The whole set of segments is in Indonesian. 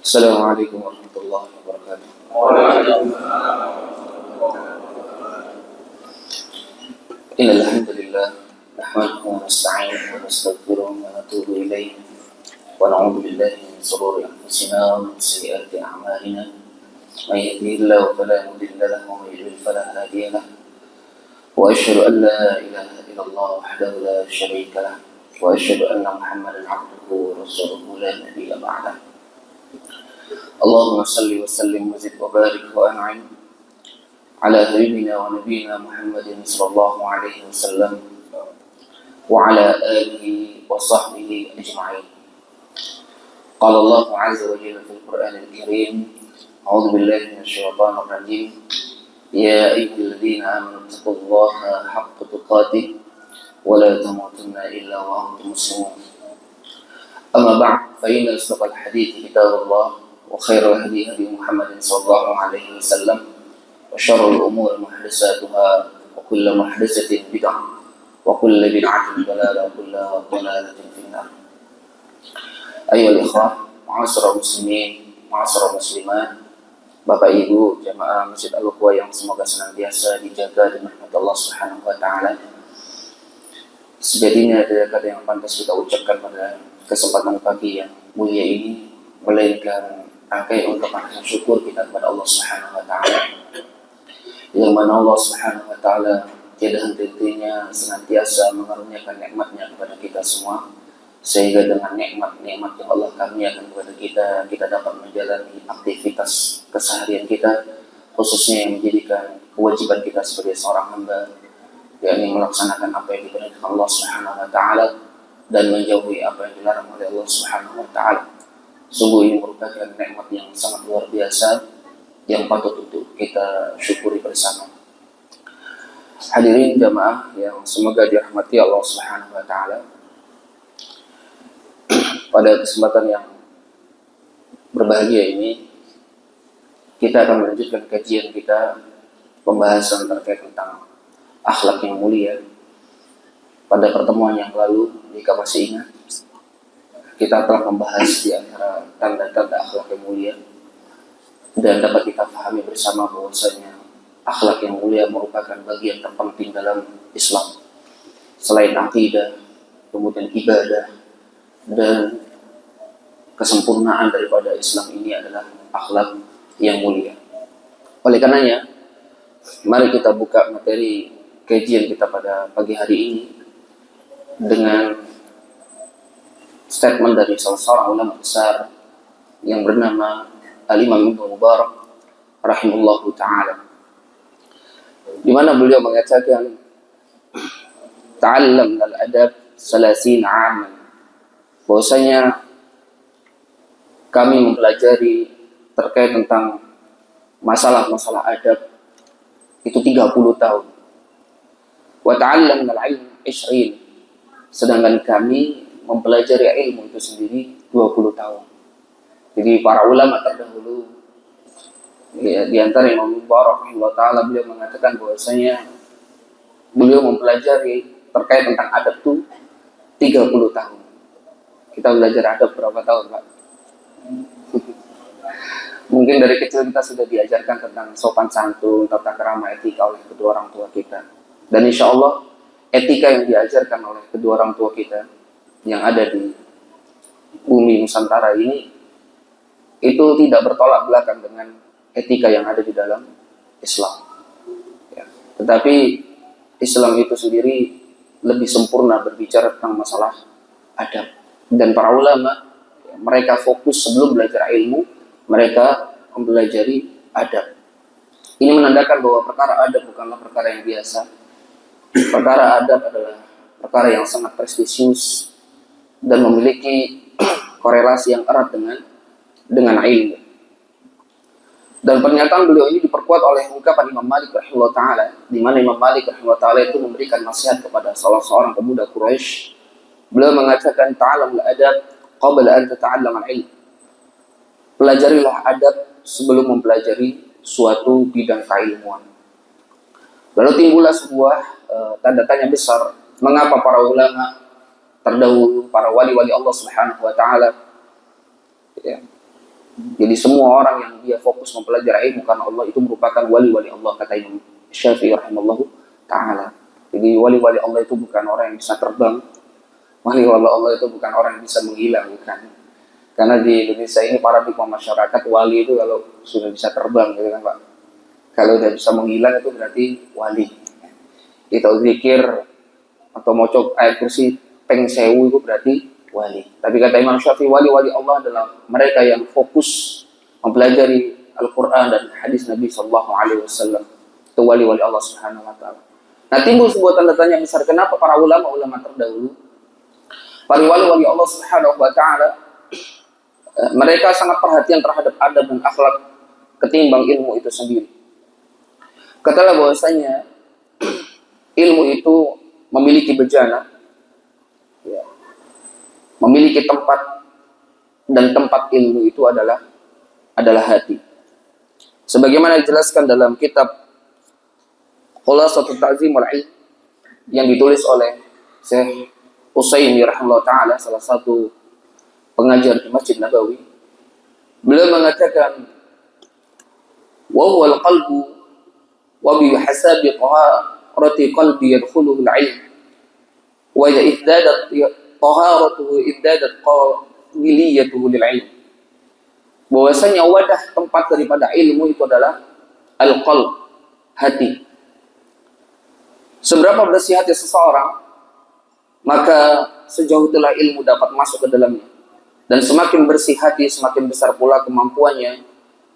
Assalamualaikum warahmatullahi wabarakatuh. Innal hamdalillah nahmaduhu wa nasta'inuhu wa nastaghfiruhu wa natubu ilayhi wa na'udzu billahi min shururi anfusina wa min sayyiati a'malina. Man yahdihillahu fala mudilla lahu wa man yudlil fala hadiya lahu. Wa asyhadu an la ilaha illallah wahdahu la syarika lahu wa asyhadu anna Muhammadan 'abduhu wa rasuluhu la nabiyya ba'dahu. Allahumma salli wa sallim wa zid wa barik wa an'im ala habibina wa nabiyina Muhammadin sallallahu alaihi wasallam wa ala alihi wa sahbihi ajma'in. Qala Allah 'azza wa jalla fil Qur'anil Karim, a'udzu billahi minasy syaithanir rajim. Ya ayyuhalladzina amanu taqullaha haqqa tuqatih wa la tamutunna illa wa antum muslimun. Amma ba'd, fa inna asdaqal hadithi kitabullah wa khairal hadi hadi Muhammadin sallallahu alaihi wasallam wa syarrul umuri muhdatsatuha wa kullu muhdatsatin bid'ah wa kullu bid'atin dalalah wa kullu dalalatin finnar. Ayyuhal ikhwah, ma'asyiral muslimin, ma'asyiral muslimat, Bapak Ibu jamaah Masjid Al-Ukhwah yang semoga senantiasa dijaga dengan rahmat Allah Subhanahu wa taala. Sejatinya ada kata yang pantas kita ucapkan pada kesempatan pagi yang mulia ini, melainkan rangkai untuk rasa syukur kita kepada Allah Subhanahu wa taala. Yang mana Allah Subhanahu wa taala tiada henti-hentinya senantiasa mengaruniakan nikmat-Nya kepada kita semua, sehingga dengan nikmat-nikmat yang Allah karuniakan kepada kita dapat menjalani aktivitas keseharian kita, khususnya yang menjadikan kewajiban kita sebagai seorang hamba, yakni melaksanakan apa yang diperintahkan Allah Subhanahu wa taala dan menjauhi apa yang dilarang oleh Allah Subhanahu wa taala. Sungguh ini merupakan nikmat yang sangat luar biasa yang patut untuk kita syukuri bersama. Hadirin jamaah yang semoga dirahmati Allah Subhanahu wa taala. Pada kesempatan yang berbahagia ini, kita akan melanjutkan kajian kita, pembahasan terkait tentang akhlak yang mulia. Pada pertemuan yang lalu, jika masih ingat, kita telah membahas di antara tanda-tanda akhlak yang mulia, dan dapat kita pahami bersama bahwasanya akhlak yang mulia merupakan bagian terpenting dalam Islam. Selain akidah, kemudian ibadah, dan kesempurnaan daripada Islam ini adalah akhlak yang mulia. Oleh karenanya, mari kita buka materi kajian kita pada pagi hari ini dengan statement dari salah seorang ulama besar yang bernama Al-Imam Ibnu Mubarak rahimahullahu ta'ala, di mana beliau mengatakan ta'allam al-adab 30 aman, bahwasanya kami mempelajari terkait tentang masalah-masalah adab itu 30 tahun. Wa ta'allam al-ilm 20, sedangkan kami mempelajari ilmu itu sendiri 20 tahun. Jadi para ulama terdahulu, ya, di antara Imam Mubarak rahimahullah ta'ala, beliau mengatakan bahwasanya beliau mempelajari terkait tentang adab itu 30 tahun. Kita belajar adab berapa tahun, Pak? Mungkin dari kecil kita sudah diajarkan tentang sopan santun, tata krama, etika oleh kedua orang tua kita. Dan insya Allah etika yang diajarkan oleh kedua orang tua kita yang ada di bumi Nusantara ini itu tidak bertolak belakang dengan etika yang ada di dalam Islam. Ya. Tetapi Islam itu sendiri lebih sempurna berbicara tentang masalah adab. Dan para ulama, ya, mereka fokus sebelum belajar ilmu, mereka mempelajari adab. Ini menandakan bahwa perkara adab bukanlah perkara yang biasa. Perkara adab adalah perkara yang sangat prestisius dan memiliki korelasi yang erat dengan ilmu. Dan pernyataan beliau ini diperkuat oleh ungkapan Imam Malik rahimahullah ta'ala, di mana Imam Malik rahimahullah ta'ala itu memberikan nasihat kepada salah seorang pemuda Quraisy. Beliau mengatakan, ta'alamul adab qabla an tata'allam al-ilm. Pelajarilah adab sebelum mempelajari suatu bidang keilmuan. Lalu timbullah sebuah tanda tanya besar, mengapa para ulama terdahulu, para wali-wali Allah Subhanahu wa taala. Ya. Jadi semua orang yang dia fokus mempelajari ilmu karena Allah itu merupakan wali-wali Allah, kata Imam Syafi'i rahimahullahu taala. Jadi wali-wali Allah itu bukan orang yang bisa terbang. Wali-wali Allah itu bukan orang yang bisa menghilang, bukan. Karena di Indonesia ini paradigma masyarakat wali itu kalau sudah bisa terbang, gitu kan Pak. Kalau udah bisa menghilang itu berarti wali. Itu zikir atau mocok ayat kursi peng sewu itu berarti wali. Tapi kata Imam Syafi'i, wali-wali Allah adalah mereka yang fokus mempelajari Al-Quran dan hadis Nabi Sallallahu Alaihi Wasallam. Itu wali-wali Allah Subhanahu Wa Taala. Nah, timbul sebuah tanda tanya besar, kenapa para ulama-ulama terdahulu, para wali-wali Allah Subhanahu Wa Taala, mereka sangat perhatian terhadap adab dan akhlak ketimbang ilmu itu sendiri. Katalah bahwasanya ilmu itu memiliki bejana, ya, memiliki tempat, dan tempat ilmu itu adalah hati. Sebagaimana dijelaskan dalam kitab Khulasatul Ta'zimul Ilm yang ditulis oleh Syekh Utsaimin rahimahullah taala, salah satu pengajar di Masjid Nabawi. Beliau mengatakan, wa huwal qalbu wa bi hasabi taharati qalbi yadkhuluhu al-'ilm wa idza izdadat taharatuhu izdadat qabiliyatuhu lil-'ilm. Bahwasanya wadah tempat daripada ilmu itu adalah al-qalb, hati. Seberapa bersih hati seseorang, maka sejauh itulah ilmu dapat masuk ke dalamnya. Dan semakin bersih hati, semakin besar pula kemampuannya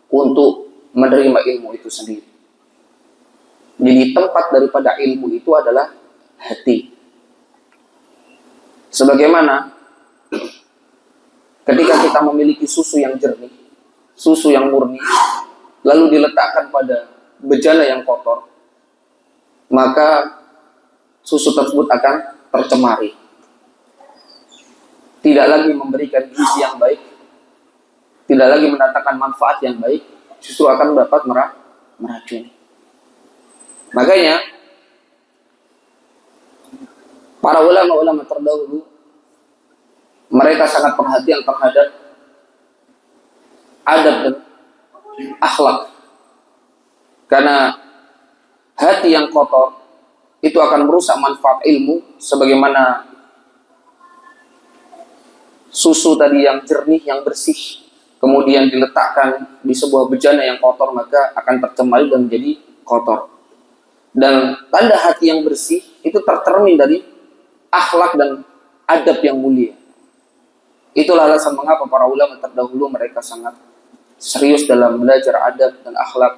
untuk menerima ilmu itu sendiri. Jadi tempat daripada ilmu itu adalah hati. Sebagaimana ketika kita memiliki susu yang jernih, susu yang murni, lalu diletakkan pada bejana yang kotor, maka susu tersebut akan tercemari. Tidak lagi memberikan gizi yang baik, tidak lagi mendatangkan manfaat yang baik, justru akan dapat meracuni. Makanya para ulama-ulama terdahulu, mereka sangat perhatian terhadap adab dan akhlak. Karena hati yang kotor itu akan merusak manfaat ilmu, sebagaimana susu tadi yang jernih, yang bersih, kemudian diletakkan di sebuah bejana yang kotor, maka akan tercemari dan menjadi kotor. Dan tanda hati yang bersih itu tercermin dari akhlak dan adab yang mulia. Itulah alasan mengapa para ulama terdahulu mereka sangat serius dalam belajar adab dan akhlak.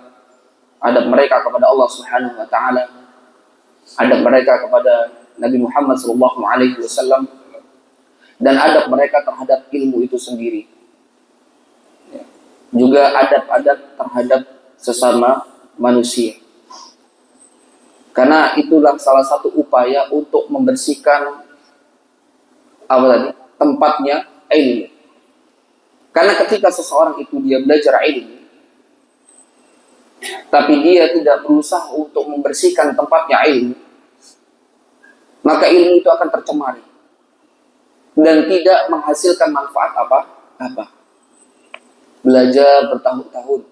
Adab mereka kepada Allah Subhanahu wa taala, adab mereka kepada Nabi Muhammad sallallahu alaihi wasallam, dan adab mereka terhadap ilmu itu sendiri. Juga adab-adab terhadap sesama manusia. Karena itulah salah satu upaya untuk membersihkan tempatnya ilmu. Karena ketika seseorang itu dia belajar ilmu, tapi dia tidak berusaha untuk membersihkan tempatnya ilmu, maka ilmu itu akan tercemari dan tidak menghasilkan manfaat apa-apa. Belajar bertahun-tahun,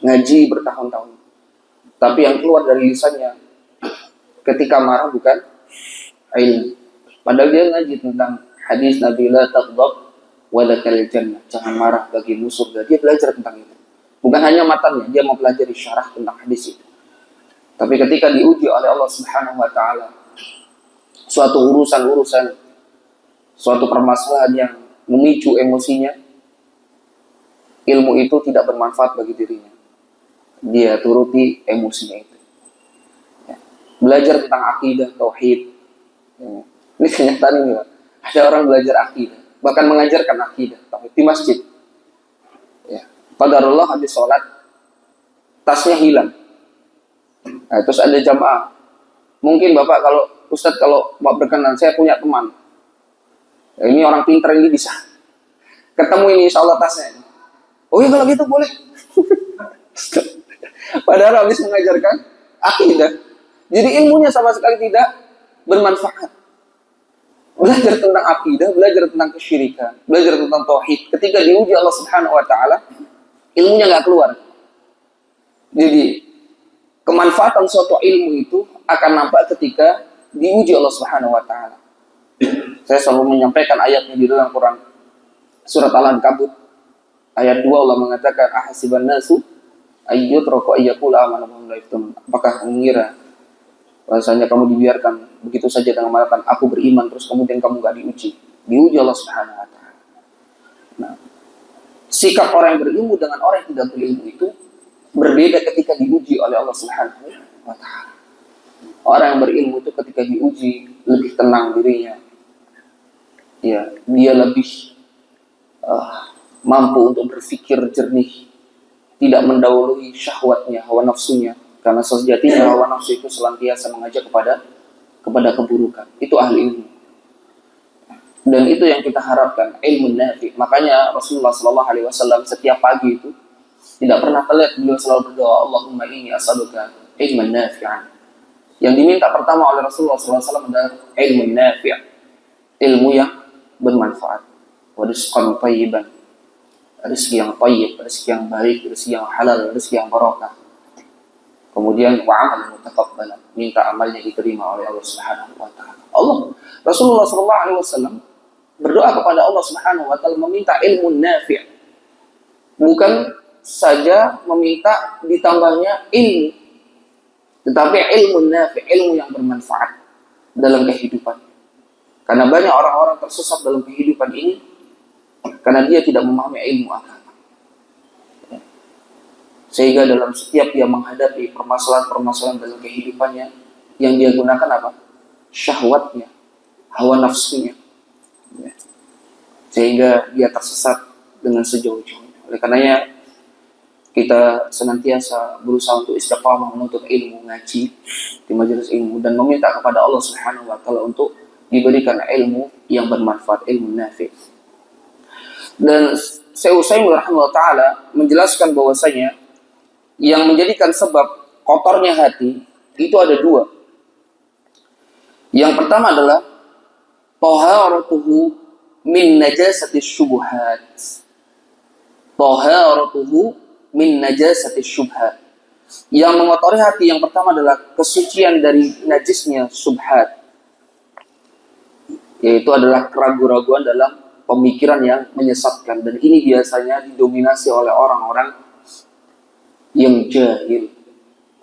ngaji bertahun-tahun, tapi yang keluar dari lisannya ketika marah bukan ilmu. Padahal dia ngaji tentang hadis Nabi la taghdab wa lakal jannah, jangan marah bagimu surga. Dia belajar tentang itu. Bukan hanya matanya, dia mempelajari syarah tentang hadis itu. Tapi ketika diuji oleh Allah Subhanahu wa taala suatu urusan, suatu permasalahan yang memicu emosinya, ilmu itu tidak bermanfaat bagi dirinya. Dia turuti emosinya itu. Ya. Belajar tentang akidah, tauhid. Ya. Ini kenyataan ini, Pak. Ada orang belajar akidah, bahkan mengajarkan akidah, tauhid di masjid. Ya. Qadarullah habis sholat, tasnya hilang. Nah, terus ada jamaah. Mungkin Bapak kalau Ustadz kalau Bapak berkenan, saya punya teman. Ya, ini orang pintar, ini bisa. Ketemu ini insya Allah tasnya. Oh iya kalau gitu boleh. Padahal habis mengajarkan akidah. Jadi ilmunya sama sekali tidak bermanfaat. belajar tentang akidah, belajar tentang kesyirikan, belajar tentang tauhid. Ketika diuji Allah Subhanahu wa taala, ilmunya nggak keluar. Jadi kemanfaatan suatu ilmu itu akan nampak ketika diuji Allah Subhanahu wa taala. Saya selalu menyampaikan ayatnya di dalam Quran surat Al-Ankabut ayat 2, Allah mengatakan ahasiban nasu ayyutraku ayyaqulu amanna wa hum la yaftanun. Apakah mengira bahasanya kamu dibiarkan begitu saja dengan mengatakan aku beriman terus kemudian kamu enggak diuji? Diuji Allah Subhanahu wa taala. Nah, sikap orang yang berilmu dengan orang yang tidak berilmu itu berbeda ketika diuji oleh Allah Subhanahu wa taala. Orang yang berilmu itu ketika diuji lebih tenang dirinya. Ya, dia lebih mampu untuk berpikir jernih, tidak mendahului syahwatnya, hawa nafsunya, karena sejatinya hawa nafsu itu senantiasa mengajak kepada keburukan. Itu ahli ilmu. Dan itu yang kita harapkan, ilmu nafi. Makanya Rasulullah SAW setiap pagi itu tidak pernah telat, beliau selalu berdoa, Allahumma inni as'aluka ilman nafi'an. Yang diminta pertama oleh Rasulullah SAW adalah ilmu nafi', ilmu yang bermanfaat. Wa rizqan thayyiban, rezeki yang thayyib, rezeki yang baik, rezeki yang halal, rezeki yang barakah. Kemudian wa amal mutaqabbalan, minta amalnya diterima oleh Allah Subhanahu wa taala. Rasulullah SAW berdoa kepada Allah Subhanahu wa taala meminta ilmu nafi'. Bukan saja meminta ditambahnya ilmu, tetapi ilmu nafi', ilmu yang bermanfaat dalam kehidupan. Karena banyak orang-orang tersesat dalam kehidupan ini karena dia tidak memahami ilmu agama. Sehingga dalam setiap dia menghadapi permasalahan-permasalahan dalam kehidupannya, yang dia gunakan apa? Syahwatnya, hawa nafsunya. Sehingga dia tersesat dengan sejauh-jauhnya. Oleh karenanya kita senantiasa berusaha untuk istiqamah menuntut ilmu, ngaji di majelis ilmu, dan meminta kepada Allah Subhanahu wa taala untuk diberikan ilmu yang bermanfaat, ilmu nafi'. Dan Syekh Utsaimin rahimahullah taala menjelaskan bahwasanya yang menjadikan sebab kotornya hati itu ada dua. Yang pertama adalah taharatuhu min najasati syubhat. Taharatuhu min najasati syubhat. Yang mengotori hati yang pertama adalah kesucian dari najisnya syubhat, yaitu adalah keraguan-raguan dalam pemikiran yang menyesatkan. Dan ini biasanya didominasi oleh orang-orang yang jahil,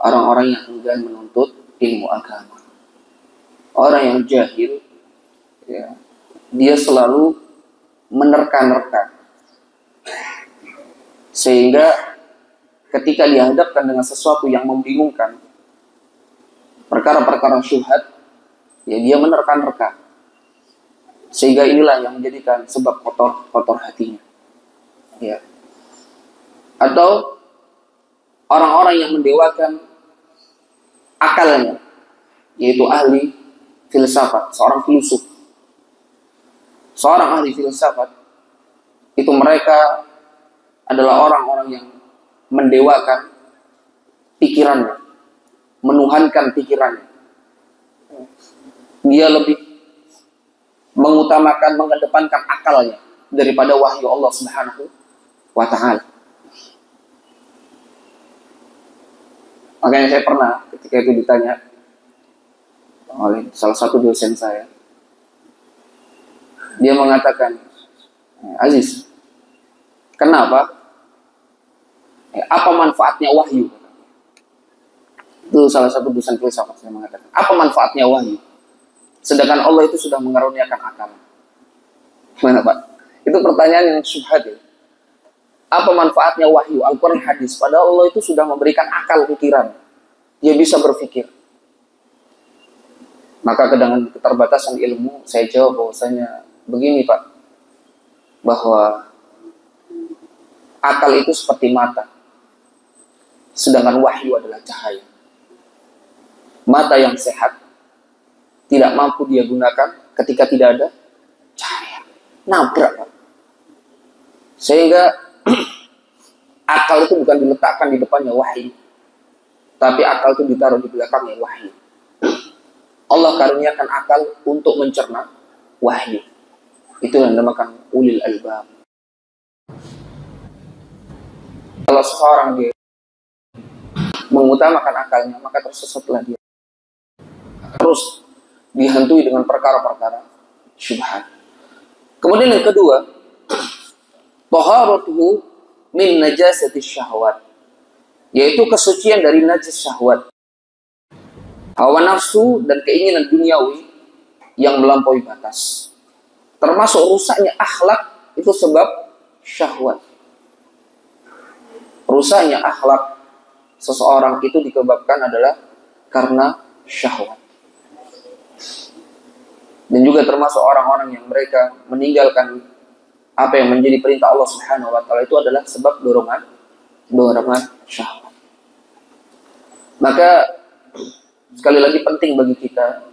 orang-orang yang enggan menuntut ilmu agama. Orang yang jahil, ya, dia selalu menerka-nerka, sehingga ketika dihadapkan dengan sesuatu yang membingungkan, perkara-perkara syubhat, ya dia menerka-nerka. Sehingga inilah yang menjadikan sebab kotor hatinya. Ya. Atau orang-orang yang mendewakan akalnya, yaitu ahli filsafat, seorang filosof. Seorang ahli filsafat itu mereka adalah orang-orang yang mendewakan pikirannya, menuhankan pikirannya. Dia lebih mengutamakan, mengedepankan akalnya daripada wahyu Allah Subhanahu wa taala. Makanya saya pernah ketika itu ditanya oleh salah satu dosen saya, dia mengatakan, Aziz, kenapa? Apa manfaatnya wahyu? Itu salah satu dosen filsafat saya mengatakan, apa manfaatnya wahyu? Sedangkan Allah itu sudah mengaruniakan akal. Gimana Pak? Itu pertanyaan yang syubhat ya. Apa manfaatnya wahyu, Al-Quran, hadis? Padahal Allah itu sudah memberikan akal pikiran. Dia bisa berpikir. Maka dengan keterbatasan ilmu, saya jawab bahwasanya begini Pak, bahwa akal itu seperti mata, sedangkan wahyu adalah cahaya. Mata yang sehat tidak mampu dia gunakan ketika tidak ada cahaya. Nabrak Pak. Sehingga akal itu bukan diletakkan di depannya wahyu, tapi akal itu ditaruh di belakangnya wahyu. Allah karuniakan akal untuk mencerna, wahyu. Itu yang dinamakan ulil albab. Kalau seseorang dia mengutamakan akalnya, maka tersesatlah dia. Terus dihantui dengan perkara-perkara syubhat. Kemudian yang kedua, taharatuhu min najasati syahwat, yaitu kesucian dari najis syahwat, hawa nafsu dan keinginan duniawi yang melampaui batas. Termasuk rusaknya akhlak itu sebab syahwat. Rusaknya akhlak seseorang itu disebabkan adalah karena syahwat. Dan juga termasuk orang-orang yang mereka meninggalkan apa yang menjadi perintah Allah Subhanahu wa taala itu adalah sebab dorongan syahwat. Maka sekali lagi penting bagi kita,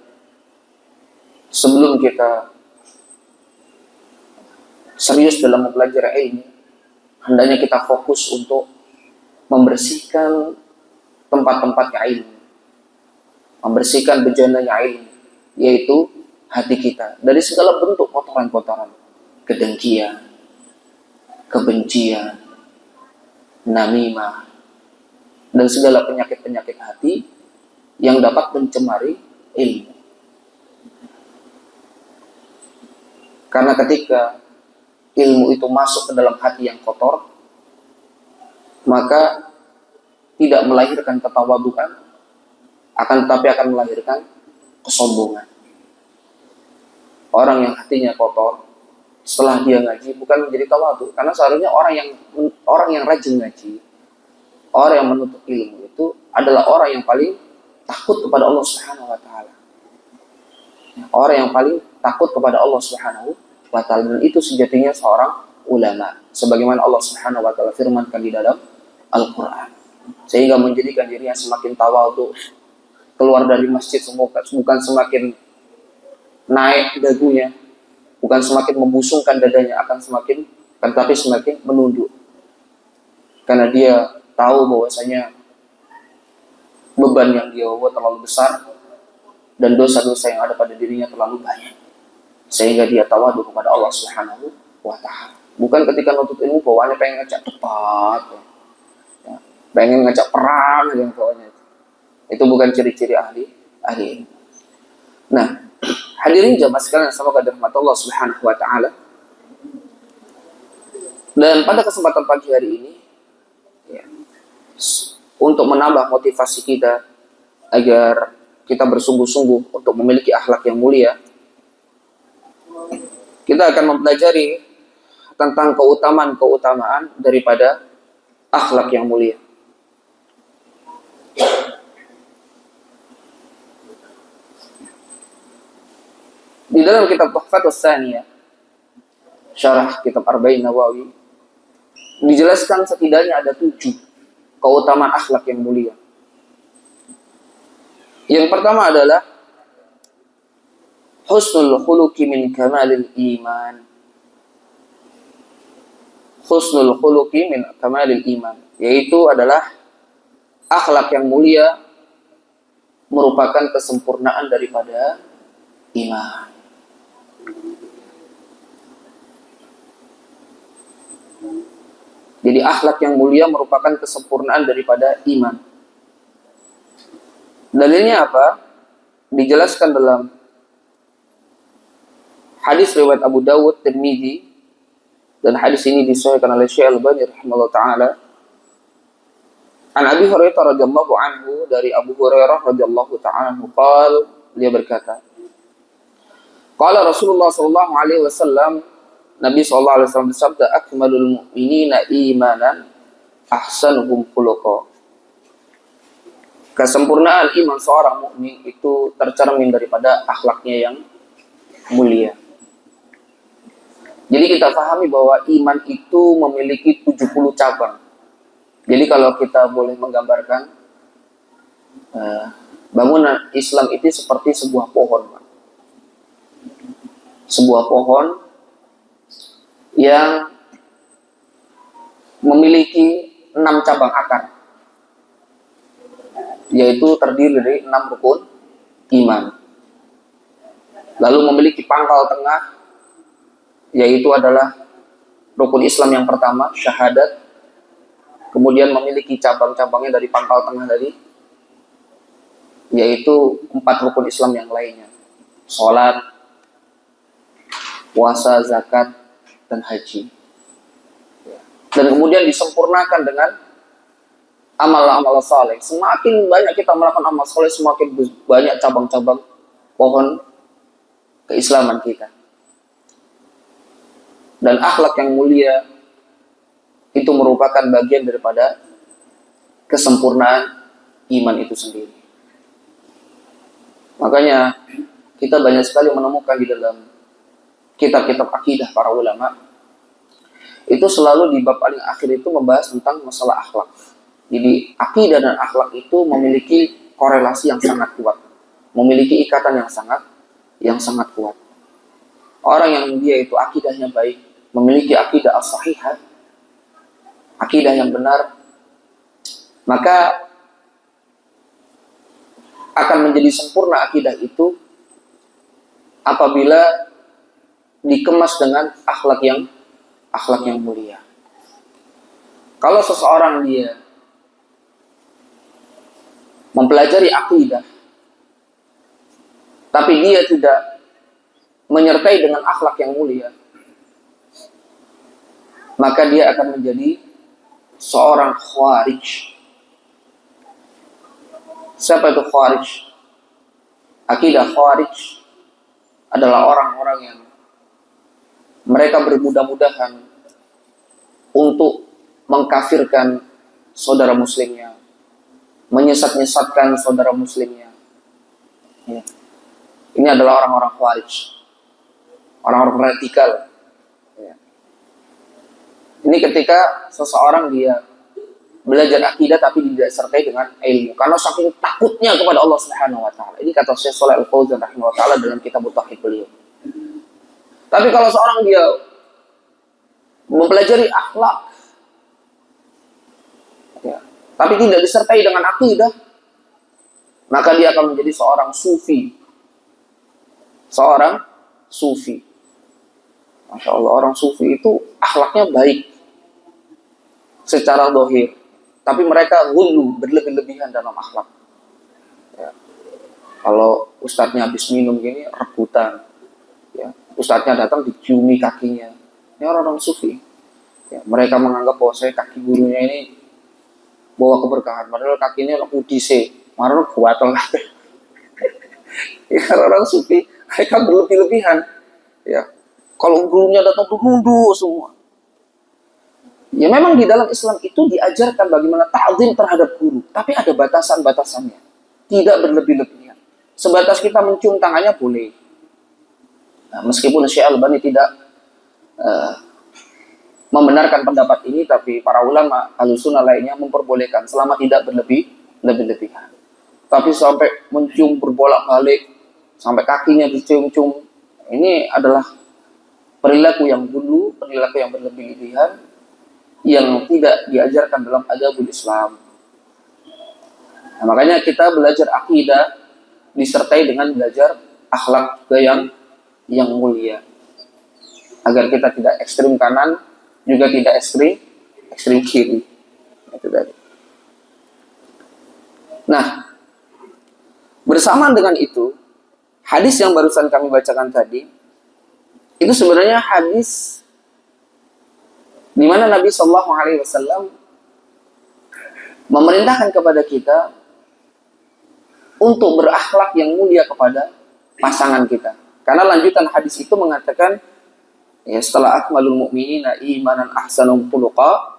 sebelum kita serius dalam mempelajari ilmu, hendaknya kita fokus untuk membersihkan tempat-tempatnya ilmu, membersihkan bejananya ilmu, yaitu hati kita dari segala bentuk kotoran-kotoran, kedengkian, kebencian, namimah, dan segala penyakit-penyakit hati yang dapat mencemari ilmu. Karena ketika ilmu itu masuk ke dalam hati yang kotor, maka tidak melahirkan ketawaduan, akan tetapi akan melahirkan kesombongan. Orang yang hatinya kotor, setelah dia ngaji bukan menjadi tawadu, karena seharusnya orang yang rajin ngaji, orang yang menuntut ilmu itu adalah orang yang paling takut kepada Allah Subhanahu wa taala. Orang yang paling takut kepada Allah Subhanahu wa taala, dan itu sejatinya seorang ulama, sebagaimana Allah Subhanahu wa taala firmankan di dalam Al-Qur'an. Sehingga menjadikan dirinya semakin tawadu, keluar dari masjid bukan semakin naik dagunya, bukan semakin membusungkan dadanya, tetapi semakin menunduk. Karena dia tahu bahwasanya beban yang dia bawa terlalu besar dan dosa-dosa yang ada pada dirinya terlalu banyak, sehingga dia tawadu kepada Allah Subhanahu wa taala. Bukan ketika nuntut ilmu bawaannya pengen ngajak tepat, ya, pengen ngajak perang yang bawahnya. Itu bukan ciri-ciri ahli ilmu. Nah, hadirin jamaah sekalian, semoga dirahmati Allah Subhanahu wa taala. Dan pada kesempatan pagi hari ini, ya, untuk menambah motivasi kita agar kita bersungguh-sungguh untuk memiliki akhlak yang mulia, kita akan mempelajari tentang keutamaan daripada akhlak yang mulia. Di dalam kitab Tuhfatus Tsaniyah, syarah kitab Arba'in Nawawi, dijelaskan setidaknya ada 7 keutamaan akhlak yang mulia. Yang pertama adalah husnul khuluqi min kamalil iman. Husnul khuluqi min kamalil iman, yaitu adalah akhlak yang mulia merupakan kesempurnaan daripada iman. Jadi akhlak yang mulia merupakan kesempurnaan daripada iman. Dalilnya apa? Dijelaskan dalam hadis riwayat Abu Dawud, Tirmidzi, dan hadis ini disahihkan oleh Syekh Al-Albani rahimahullah taala. An Abi Hurairah radhiyallahu anhu, dari Abu Hurairah radhiyallahu taala anhu, dia berkata, qala Rasulullah sallallahu alaihi wasallam, Nabi sallallahu alaihi wasallam bersabda, akmalul mu'minina imanan ahsanuhum khuluqa. Kesempurnaan iman seorang mukmin itu tercermin daripada akhlaknya yang mulia. Jadi kita pahami bahwa iman itu memiliki 70 cabang. Jadi kalau kita boleh menggambarkan bangunan Islam itu seperti sebuah pohon, Pak. Sebuah pohon yang memiliki 6 cabang akar, yaitu terdiri dari 6 rukun iman. lalu memiliki pangkal tengah, yaitu adalah rukun Islam yang pertama, syahadat. Kemudian memiliki cabang-cabangnya dari pangkal tengah tadi, yaitu 4 rukun Islam yang lainnya. Sholat, puasa, zakat, dan haji. Dan kemudian disempurnakan dengan amal-amal saleh. Semakin banyak kita melakukan amal saleh, semakin banyak cabang-cabang pohon keislaman kita. Dan akhlak yang mulia itu merupakan bagian daripada kesempurnaan iman itu sendiri. Makanya kita banyak sekali menemukan di dalam kitab-kitab akidah para ulama, itu selalu di bab paling akhir itu membahas tentang masalah akhlak. Jadi akidah dan akhlak itu memiliki korelasi yang sangat kuat, memiliki ikatan yang sangat kuat. Orang yang dia itu akidahnya baik, memiliki akidah as-sahihah, akidah yang benar, maka akan menjadi sempurna akidah itu apabila dikemas dengan akhlak yang mulia. Kalau seseorang dia mempelajari akidah, tapi dia tidak menyertai dengan akhlak yang mulia, maka dia akan menjadi seorang khawarij. Siapa itu khawarij? Akidah khawarij adalah orang-orang yang mereka bermudah-mudahan untuk mengkafirkan saudara muslimnya, menyesat-nyesatkan saudara muslimnya. Ya. Ini adalah orang-orang khawarij, orang-orang radikal. Ya. Ini ketika seseorang dia belajar akidah tapi tidak disertai dengan ilmu, karena saking takutnya kepada Allah Subhanahu wa taala. Ini kata Syekh Shalih Al-Fauzan rahimahullah taala dalam kitab Tauhid beliau. Tapi kalau seorang dia mempelajari akhlak, ya, tapi tidak disertai dengan akidah, maka dia akan menjadi seorang sufi. Seorang sufi. Masya Allah, orang sufi itu akhlaknya baik secara zahir, tapi mereka ghulu, berlebih-lebihan dalam akhlak. Ya. Kalau ustadznya habis minum gini, rebutan. Ya. Ustadznya datang diciumi kakinya. Ini orang-orang sufi. Ya. Mereka menganggap bahwa saya kaki gurunya ini bawa keberkahan. Padahal kakinya udise, marah kuat lah. Ya, orang sufi, mereka berlebih-lebihan. Ya. Kalau gurunya datang tuh nunduk semua. Ya memang di dalam Islam itu diajarkan bagaimana ta'zim terhadap guru, tapi ada batasan-batasannya. Tidak berlebih-lebihan. Sebatas kita mencium tangannya boleh. Nah, meskipun Syekh Al-Albani tidak membenarkan pendapat ini, tapi para ulama Ahlussunnah lainnya memperbolehkan selama tidak berlebih-lebihan. Tapi sampai mencium berbolak-balik, sampai kakinya dicium-cium, ini adalah perilaku yang dulu, perilaku yang berlebih-lebihan, yang tidak diajarkan dalam adabul Islam. Nah, makanya kita belajar akidah disertai dengan belajar akhlak juga yang mulia, agar kita tidak ekstrim kanan juga tidak ekstrim kiri. Itu tadi. Nah, bersamaan dengan itu, hadis yang barusan kami bacakan tadi itu sebenarnya hadis di mana Nabi Shallallahu Alaihi Wasallam memerintahkan kepada kita untuk berakhlak yang mulia kepada pasangan kita. Karena lanjutan hadis itu mengatakan, ya, setelah akmalul mu'minina imanan ahsanum khuluqa,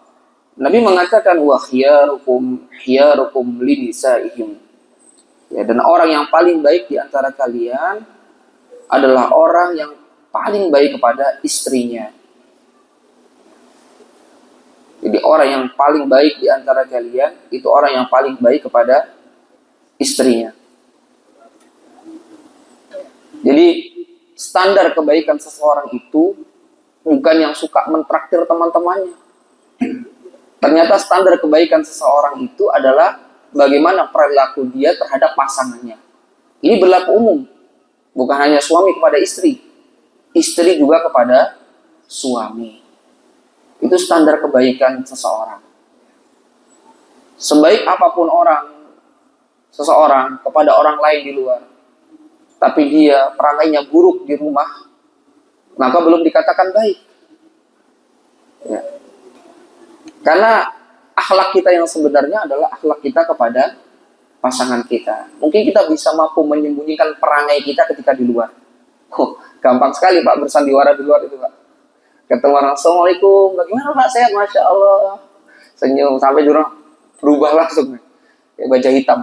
Nabi mengatakan wa khiyarukum linisaihim. Ya, dan orang yang paling baik di antara kalian adalah orang yang paling baik kepada istrinya. Jadi orang yang paling baik di antara kalian itu orang yang paling baik kepada istrinya. Jadi standar kebaikan seseorang itu bukan yang suka mentraktir teman-temannya. Ternyata standar kebaikan seseorang itu adalah bagaimana perilaku dia terhadap pasangannya. Ini berlaku umum. Bukan hanya suami kepada istri, istri juga kepada suami. Itu standar kebaikan seseorang. Sebaik apapun seseorang kepada orang lain di luar, tapi dia perangainya buruk di rumah, maka belum dikatakan baik. Ya. Karena akhlak kita yang sebenarnya adalah akhlak kita kepada pasangan kita. Mungkin kita bisa mampu menyembunyikan perangai kita ketika di luar. Gampang sekali Pak bersandiwara di luar itu Pak. Ketemu orang, Assalamualaikum, bagaimana Pak, sehat? Masya Allah. Senyum, sampai jurang berubah langsung. Ya, baja hitam.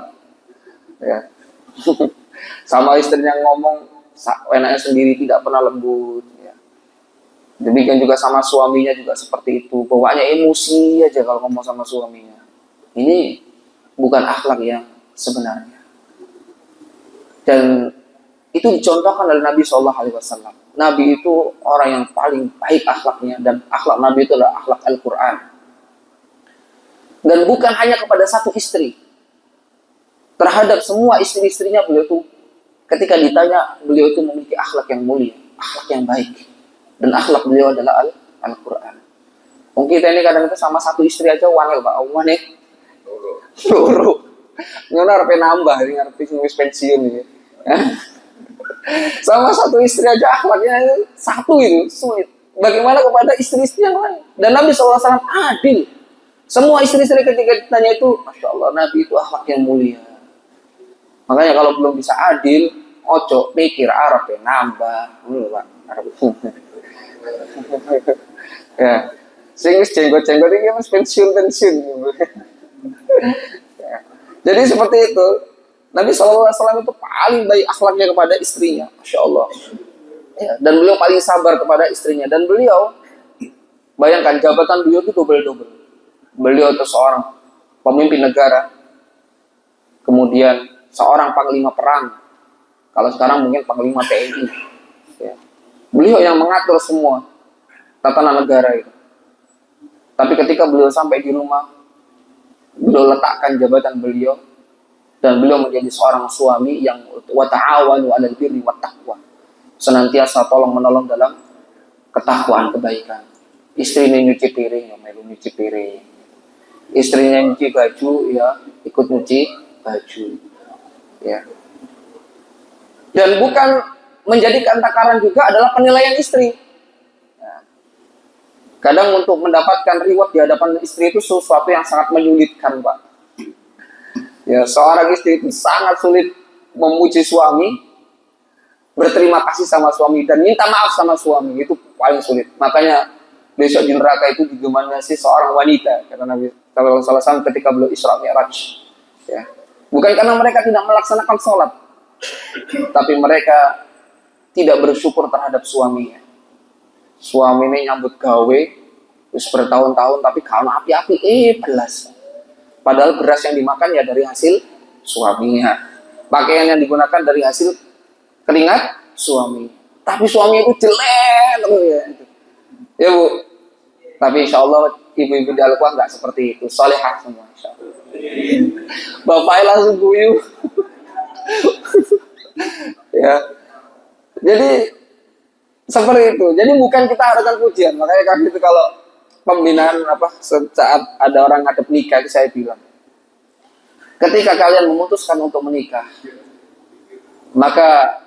Ya. Sama istrinya ngomong, enaknya sendiri, tidak pernah lembut. Ya. Demikian juga sama suaminya juga seperti itu. Bawaannya emosi aja kalau ngomong sama suaminya. Ini bukan akhlak yang sebenarnya. Dan itu dicontohkan oleh Nabi SAW. Nabi itu orang yang paling baik akhlaknya, dan akhlak Nabi itu adalah akhlak Al-Quran. Dan bukan hanya kepada satu istri. Terhadap semua istri-istrinya beliau itu, ketika ditanya, beliau itu memiliki akhlak yang mulia, akhlak yang baik. Dan akhlak beliau adalah Al-Quran. Mungkin kita ini kadang-kadang sama satu istri aja wangil Pak, nih. Loro. Ngono arepe nambah ini ngerti wis pensiun iki. Sama satu istri aja akhlaknya satu itu sulit. Bagaimana kepada istri-istri yang lain? Dan Nabi SAW adil. Semua istri-istri ketika ditanya itu, Masya Allah, Nabi itu akhlak yang mulia. Makanya kalau belum bisa adil, ojo pikir Arab ya nambah. Pak, Arab. Ya. Sing wis jenggot-jenggot iki mas pensiun. Ya. Jadi seperti itu. Nabi SAW itu paling baik akhlaknya kepada istrinya, Masya Allah. Ya, dan beliau paling sabar kepada istrinya. Dan beliau, bayangkan jabatan beliau itu double-double. Beliau itu seorang pemimpin negara, kemudian seorang panglima perang. Kalau sekarang mungkin panglima TNI. Ya. Beliau yang mengatur semua tatanan negara itu. Tapi ketika beliau sampai di rumah, beliau letakkan jabatan beliau. Dan beliau menjadi seorang suami yang wa ta'awanu 'alal birri wat taqwa. Senantiasa tolong menolong dalam ketakwaan, kebaikan. Istrinya nyuci piring, ya melu nyuci piring. Istrinya nyuci baju, ya ikut nyuci baju. Ya. Dan bukan menjadikan takaran juga adalah penilaian istri. Ya. Kadang untuk mendapatkan reward di hadapan istri itu sesuatu yang sangat menyulitkan, Pak. Ya, seorang istri itu sangat sulit memuji suami, berterima kasih sama suami, dan minta maaf sama suami. Itu paling sulit. Makanya besok di neraka itu didominasi seorang wanita, kata Nabi SAW ketika beliau Isra Mi'raj. Ya. Bukan karena mereka tidak melaksanakan sholat, tapi mereka tidak bersyukur terhadap suaminya. Suami ini nyambut gawe terus bertahun-tahun, tapi kalau api-api belas. Padahal beras yang dimakan ya dari hasil suaminya. Pakaian yang digunakan dari hasil keringat suami. Tapi suami itu jelek ya. Ya Bu. Tapi insya Allah ibu-ibu di Al-Quran nggak seperti itu. Salihah semua insya Allah. Bapaknya langsung guyu. Ya. Jadi seperti itu. Jadi bukan kita harapkan pujian. Makanya kan itu kalau pembinaan saat ada orang ngadep nikah, itu saya bilang, ketika kalian memutuskan untuk menikah, maka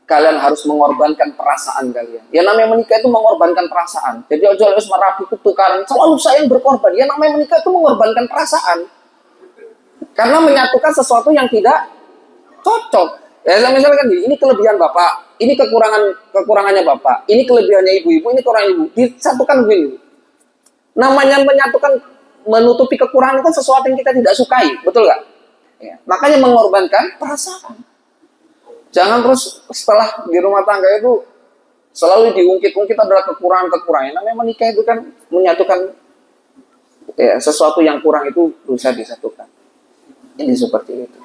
kalian harus mengorbankan perasaan kalian. Yang namanya menikah itu mengorbankan perasaan. Jadi ojo harus merapi tukaran, selalu saya yang berkorban. Yang namanya menikah itu mengorbankan perasaan, karena menyatukan sesuatu yang tidak cocok. Ya misalnya kan ini kelebihan bapak, ini kekurangannya bapak, ini kelebihannya ibu-ibu, ini kekurangan ibu, disatukan begini. Namanya menyatukan, menutupi kekurangan itu kan sesuatu yang kita tidak sukai, betul nggak? Ya. Makanya mengorbankan perasaan. Jangan terus setelah di rumah tangga itu selalu diungkit-ungkit adalah kekurangan-kekurangan. Namanya menikah itu kan menyatukan ya, sesuatu yang kurang itu berusaha disatukan. Ini seperti itu.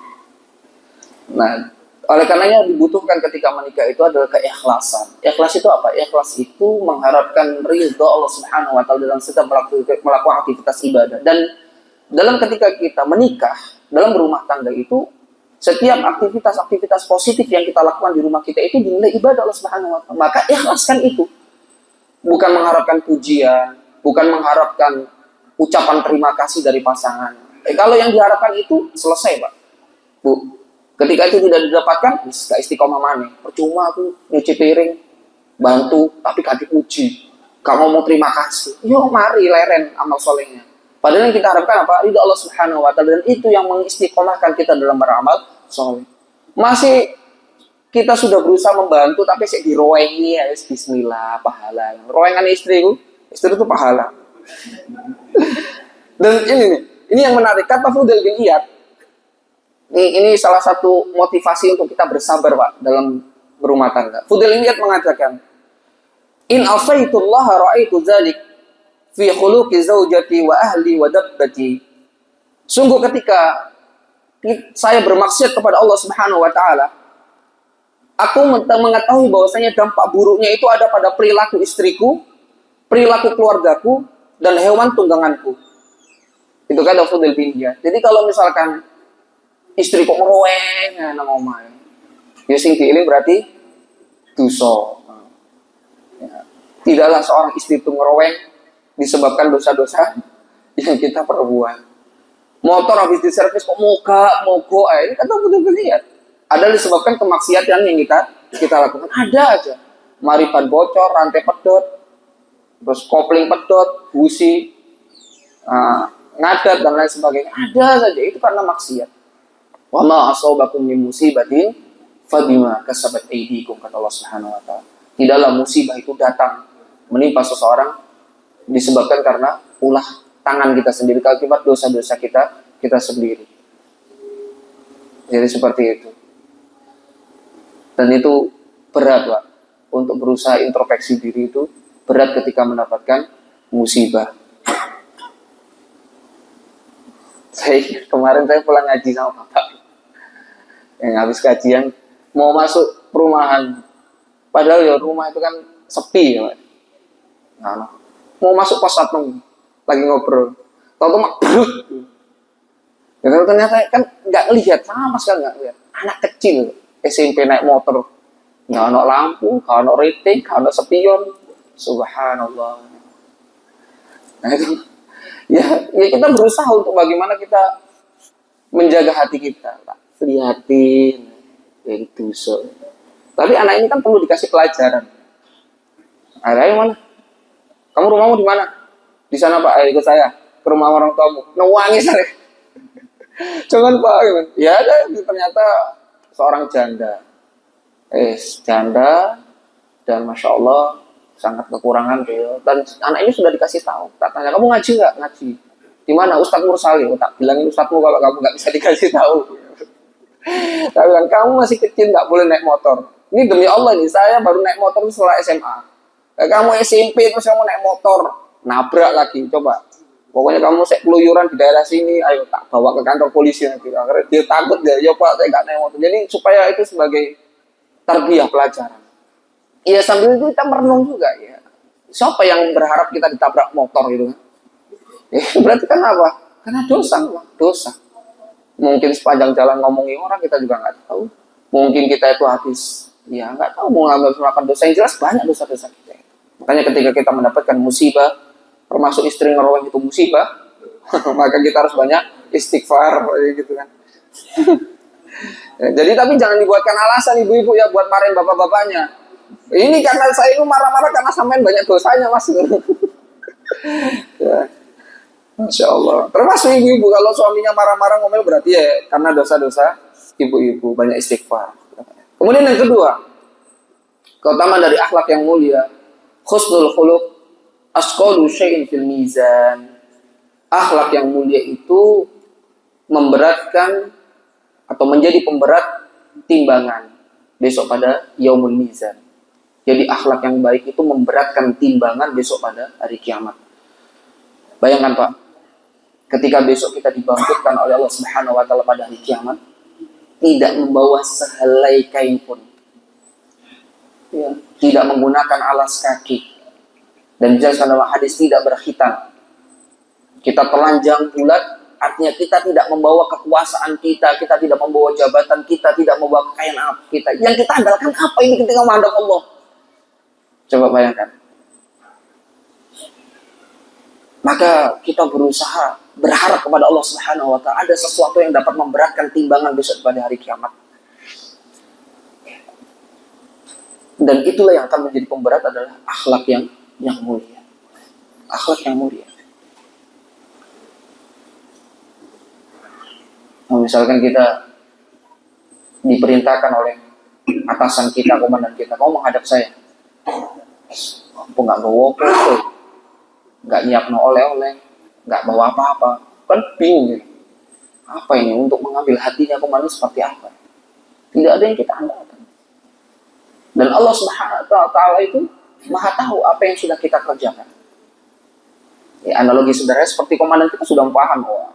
Nah, oleh karenanya dibutuhkan ketika menikah itu adalah keikhlasan. Ikhlas itu apa? Ikhlas itu mengharapkan ridho Allah Subhanahu wa taala dalam setiap melakukan aktivitas ibadah. Dan dalam ketika kita menikah, dalam berumah tangga itu Setiap aktivitas-aktivitas positif yang kita lakukan di rumah kita itu dinilai ibadah Allah Subhanahu wa taala. Maka ikhlaskan itu. Bukan mengharapkan pujian, bukan mengharapkan ucapan terima kasih dari pasangan. Kalau yang diharapkan itu selesai, Pak. Bu, ketika itu tidak didapatkan, gak istiqomah mana. Percuma aku nyuci piring, bantu, tapi gak dipuji. Gak ngomong terima kasih. Yo, mari leren amal solehnya. Padahal yang kita harapkan apa? Ridha Allah Subhanahu wa taala, dan itu yang mengistiqomahkan kita dalam beramal soleh. Masih kita sudah berusaha membantu tapi saya diroengi ya, bismillah, pahala. Roengan istri itu pahala. Dan ini yang menarik, kata Fudail bin Iyad. Ini salah satu motivasi untuk kita bersabar, Pak, dalam berumah tangga. Fudail bin Iyad mengatakan, in asaitullah ra'aitu dzalik fi khuluqi zaujati wa ahli wa dabbati. Sungguh ketika saya bermaksiat kepada Allah Subhanahu wa taala, aku mengetahui bahwasanya dampak buruknya itu ada pada perilaku istriku, perilaku keluargaku, dan hewan tungganganku. Itu kata Fudail bin Iyad. Jadi kalau misalkan istri kok ngeroeng nang omahe, ya sing diiling berarti dosa. Ya. Tidaklah seorang istri itu ngeroeng disebabkan dosa-dosa yang kita perbuat. Motor habis diservis kok mogok, ini kata Fudail bin Iyad. Ada disebabkan kemaksiatan yang kita lakukan. Ada aja. Maripan bocor, rantai pedot, terus kopling pedot, busi, ngadat dan lain sebagainya. Ada saja, itu karena maksiat. Wa ma asabakum min musibatin fabima kasabat aydikum, kata Allah Subhanahu wa taala. Tidaklah musibah itu datang menimpa seseorang disebabkan karena ulah tangan kita sendiri, akibat dosa-dosa kita sendiri. Jadi seperti itu. Dan itu berat, Pak. Untuk berusaha introspeksi diri itu berat ketika mendapatkan musibah. Kemarin saya pulang ngaji sama Bapak. Yang habis kajian mau masuk perumahan. Padahal ya rumah itu kan sepi ya, Pak. Nah, mau masuk pos satpam lagi ngobrol. Tahu mak brut. Ya ternyata kan nggak lihat, sama sekali nggak lihat. Anak kecil SMP naik motor, nggak ada lampu, nggak ada rating, nggak ada spion. Subhanallah. Nah itu, ya kita berusaha untuk bagaimana kita menjaga hati kita, Pak. Lihatin, ya itu so. Tapi anak ini kan perlu dikasih pelajaran. Ayo mana? Kamu rumahmu di mana? Di sana, Pak. Ayo ikut saya ke rumah orang tuamu. Nangis saya. Jangan, Pak. Ya ada, ternyata seorang janda. Janda, dan Masya Allah sangat kekurangan dia. Dan anak ini sudah dikasih tahu. Tak tanya, kamu ngaji nggak? Ngaji. Di mana? Ustadz Mursali. Tak bilangin ustadzmu kalau kamu nggak bisa dikasih tahu. Saya bilang, kamu masih kecil nggak boleh naik motor. Ini demi Allah nih, saya baru naik motor setelah SMA. Kamu SMP terus kamu naik motor, nabrak lagi, coba. Pokoknya kamu keluyuran di daerah sini, ayo tak bawa ke kantor polisi nanti. Akhirnya dia takut ya, Pak, saya nggak naik motor. Jadi supaya itu sebagai tarbiyah pelajaran. Iya, sambil itu kita merenung juga ya. Siapa yang berharap kita ditabrak motor gitu kan? Berarti kan apa? Karena dosa. Mungkin sepanjang jalan ngomongin orang kita juga nggak tahu. Mungkin kita itu habis, ya nggak tahu mau melakukan dosa. Yang jelas banyak dosa-dosa kita. Makanya ketika kita mendapatkan musibah, termasuk istri ngerowen itu musibah, maka kita harus banyak istighfar gitu kan. Ya, jadi tapi jangan dibuatkan alasan ibu-ibu ya buat marahin bapak-bapaknya. Ini karena saya itu marah-marah karena sampean banyak dosanya, Mas. Ya. Masya Allah. Termasuk ibu-ibu kalau suaminya marah-marah ngomel berarti ya karena dosa-dosa ibu-ibu, banyak istighfar. Kemudian yang kedua, keutamaan dari akhlak yang mulia, husnul khuluq asqalu syai'in fil mizan. Akhlak yang mulia itu memberatkan atau menjadi pemberat timbangan besok pada yaumul mizan. Jadi akhlak yang baik itu memberatkan timbangan besok pada hari kiamat. Bayangkan, Pak, ketika besok kita dibangkitkan oleh Allah Subhanahu wa taala pada hari kiamat, tidak membawa sehelai kain pun. Ya, tidak menggunakan alas kaki. Dan dijelaskan dalam hadis tidak berkhitan. Kita telanjang bulat, Artinya kita tidak membawa kekuasaan kita, kita tidak membawa jabatan kita, tidak membawa kekayaan kita. Yang kita andalkan apa ini ketika menghadap Allah? Coba bayangkan. Maka kita berusaha berharap kepada Allah Subhanahu wa taala ada sesuatu yang dapat memberatkan timbangan besok pada hari kiamat. Dan itulah yang akan menjadi pemberat adalah akhlak yang mulia. Akhlak yang mulia. Nah, misalkan kita diperintahkan oleh atasan kita, komandan kita, kau menghadap saya. Apa nggak bawa apa? Nggak nyiapno oleh-oleh, nggak bawa apa-apa, kan bingung ya. Apa ini untuk mengambil hatinya komandan seperti apa? Tidak ada yang kita andalkan. Dan Allah Subhanahu wa taala itu Maha tahu apa yang sudah kita kerjakan. Ya, analogi sederhana seperti komandan kita sudah paham bahwa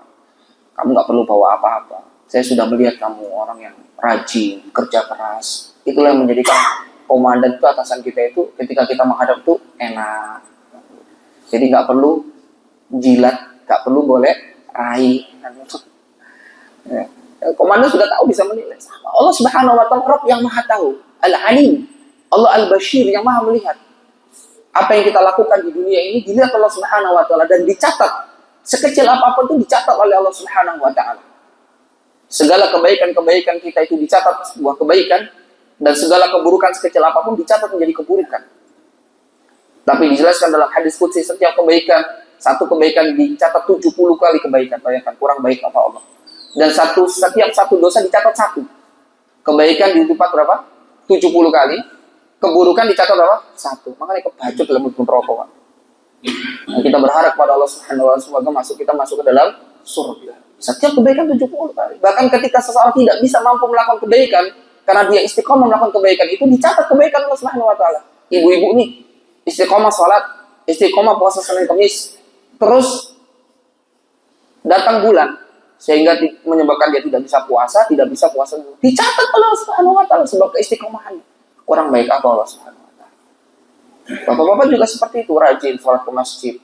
kamu nggak perlu bawa apa-apa. Saya sudah melihat kamu orang yang rajin, kerja keras. Itulah yang menjadikan komandan itu atasan kita itu ketika kita menghadap itu enak. Jadi nggak perlu jilat, nggak perlu boleh raih. Ya. Komandan sudah tahu bisa menilai. Allah Subhanahu wa taala Rabb yang Maha tahu, Al-Alim, Allah Al-Bashir yang Maha melihat. Apa yang kita lakukan di dunia ini dilihat Allah Subhanahu wa taala dan dicatat. Sekecil apapun itu dicatat oleh Allah Subhanahu wa taala. Segala kebaikan-kebaikan kita itu dicatat sebuah kebaikan dan segala keburukan sekecil apapun dicatat menjadi keburukan. Tapi dijelaskan dalam hadis qudsi setiap kebaikan, satu kebaikan dicatat 70 kali kebaikan. Bayangkan kurang baik apa Allah. Dan setiap satu dosa dicatat satu. Kebaikan dicatat berapa? 70 kali. Keburukan dicatat berapa? Satu. Makanya kebacut dalam buku rokok. Nah, kita berharap pada Allah Subhanahu wa taala semoga kita masuk ke dalam surga. Setiap kebaikan 70 kali. Bahkan ketika seseorang tidak bisa mampu melakukan kebaikan karena dia istiqomah melakukan kebaikan itu dicatat kebaikan Allah Subhanahu wa taala. Ibu-ibu nih istiqomah salat, istiqomah puasa Senin Kamis, terus datang bulan sehingga menyebabkan dia tidak bisa puasa dulu. Dicatat oleh Allah Subhanahu wa taala sebagai keistiqomahan. Kurang baik apa Allah Subhanahu wa taala. Bapak-bapak juga seperti itu, rajin salat ke masjid.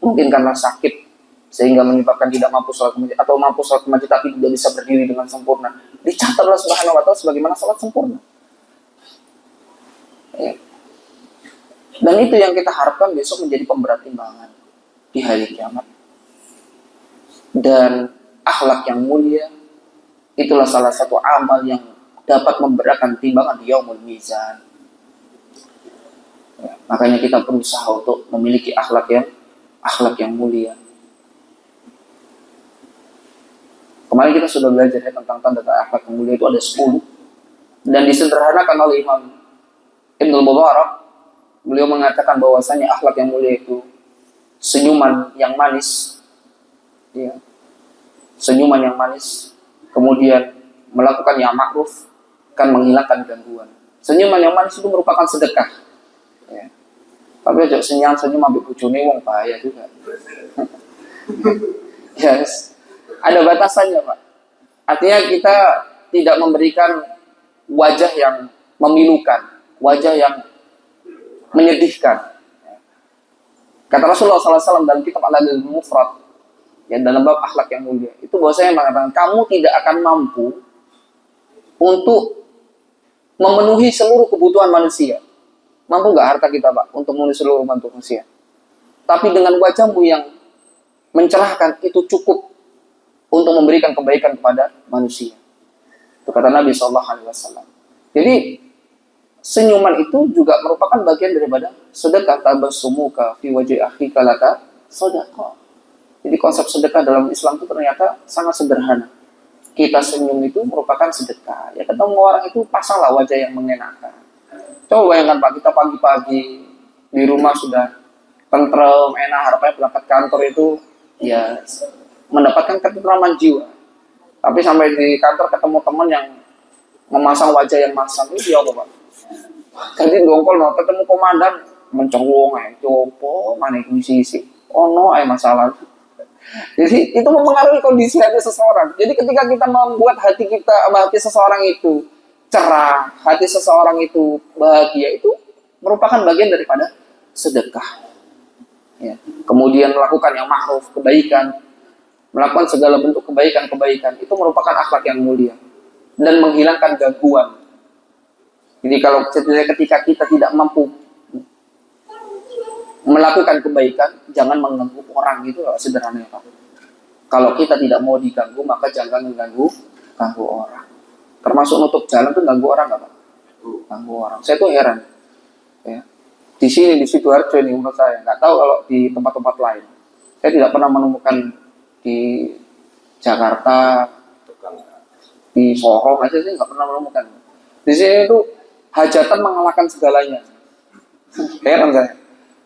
Mungkin karena sakit sehingga menyebabkan tidak mampu salat ke masjid atau mampu salat ke masjid tapi tidak bisa berdiri dengan sempurna. Dicatat Allah Subhanahu wa taala sebagaimana salat sempurna. Ya. Dan itu yang kita harapkan besok menjadi pemberat timbangan di hari kiamat. Dan akhlak yang mulia itulah salah satu amal yang dapat memberatkan timbangan di yaumul mizan. Ya, makanya kita berusaha untuk memiliki akhlak yang mulia. Kemarin kita sudah belajar tentang tanda-tanda akhlak yang mulia itu ada 10 dan disederhanakan oleh Imam Ibnul Mubarak. Beliau mengatakan bahwasanya akhlak yang mulia itu senyuman yang manis, ya. Senyuman yang manis, kemudian melakukan yang ma'ruf, kan menghilangkan gangguan. Senyuman yang manis itu merupakan sedekah. Ya. Tapi aja senyum ambil bojone wong bahaya juga. Yes. Ada batasannya, Pak. Artinya kita tidak memberikan wajah yang memilukan, wajah yang menyedihkan. Kata Rasulullah SAW dalam kitab Al-Adabul Mufrad, ya, dalam bab akhlak yang mulia, itu bahwasanya mengatakan kamu tidak akan mampu untuk memenuhi seluruh kebutuhan manusia. Mampu nggak harta kita, Pak, untuk memenuhi seluruh kebutuhan manusia? Tapi dengan wajahmu yang mencerahkan itu cukup untuk memberikan kebaikan kepada manusia. Itu kata Nabi SAW. Jadi senyuman itu juga merupakan bagian daripada sedekah. Tabassumuka fi wajhi akhika laka sedekah. Jadi konsep sedekah dalam Islam itu ternyata sangat sederhana. Kita senyum itu merupakan sedekah. Ya, ketemu orang itu pasanglah wajah yang mengenakan. Coba bayangkan, Pak, kita pagi-pagi di rumah sudah tentrem, enak, harapannya berangkat kantor itu ya mendapatkan ketentraman jiwa. Tapi sampai di kantor ketemu teman yang memasang wajah yang masam itu ya apa, Pak? Jadi dongkol mau ketemu komandan mencongong aja, coba mana kondisi, no masalah. Jadi itu mempengaruhi kondisi hati seseorang. Jadi ketika kita membuat hati seseorang itu cerah, hati seseorang itu bahagia, itu merupakan bagian daripada sedekah. Ya. Kemudian melakukan yang ma'ruf, kebaikan. melakukan segala bentuk kebaikan-kebaikan, itu merupakan akhlak yang mulia dan menghilangkan gangguan. Jadi kalau ketika kita tidak mampu melakukan kebaikan, jangan mengganggu orang, gitu sederhananya Pak. Kalau kita tidak mau diganggu, maka jangan ganggu orang. Termasuk nutup jalan tuh ganggu orang nggak Pak? Ganggu orang. Saya tuh heran. Ya. Di sini di Sidoarjo ini menurut saya, nggak tahu kalau di tempat-tempat lain. Saya tidak pernah menemukan di Jakarta, di Sorong aja sih nggak pernah menemukan. Di sini itu hajatan mengalahkan segalanya. Heran saya.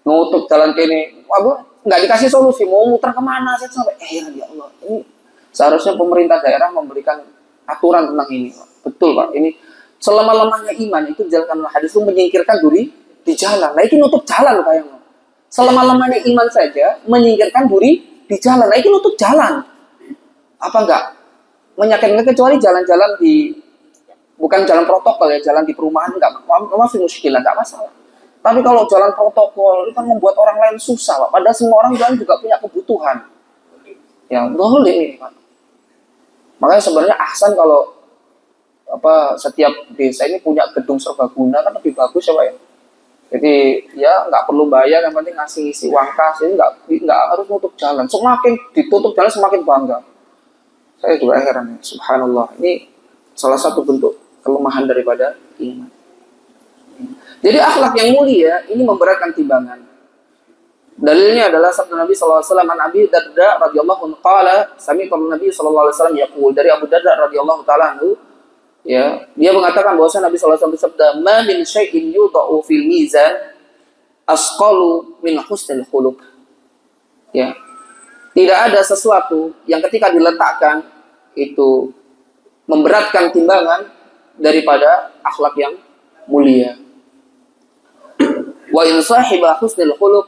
Nutup jalan ke ini, waduh, nggak dikasih solusi, mau muter kemana sih sampai ya Allah. Ini seharusnya pemerintah daerah memberikan aturan tentang ini, Pak. Betul Pak. Ini selama-lamanya iman itu dijalankan hadis itu menyingkirkan duri di jalan. Nah itu nutup jalan Pak yang. Selama-lamanya iman saja menyingkirkan duri di jalan. Nah itu nutup jalan. Apa enggak? Menyakitkan kecuali jalan-jalan di bukan jalan protokol ya, jalan di perumahan enggak masih muskilah, enggak masalah. Tapi kalau jalan protokol itu kan membuat orang lain susah Pak. Padahal semua orang jalan juga punya kebutuhan. Ya, boleh ini Pak. Makanya sebenarnya ahsan kalau setiap desa ini punya gedung serbaguna kan lebih bagus ya Pak ya. Jadi ya nggak perlu bayar, yang penting ngasih isi uang kas, ini nggak harus nutup jalan. Semakin ditutup jalan semakin bangga. Saya juga heran, subhanallah. Ini salah satu bentuk kelemahan daripada iman. Jadi akhlak yang mulia ini memberatkan timbangan. Dalilnya adalah sabda Nabi sallallahu alaihi wasallam, an Abi Darda radhiyallahu anhu qala sami'tu Nabi sallallahu alaihi wasallam yaqul, dari Abu Darda radhiyallahu taala anhu, ya, dia mengatakan bahwa Nabi sallallahu alaihi wasallam bersabda, "Ma min syai'in yudha'u fil mizan asqalu min husnil khuluq." Ya. Tidak ada sesuatu yang ketika diletakkan itu memberatkan timbangan daripada akhlak yang mulia. Wa in sahiba husnil khuluq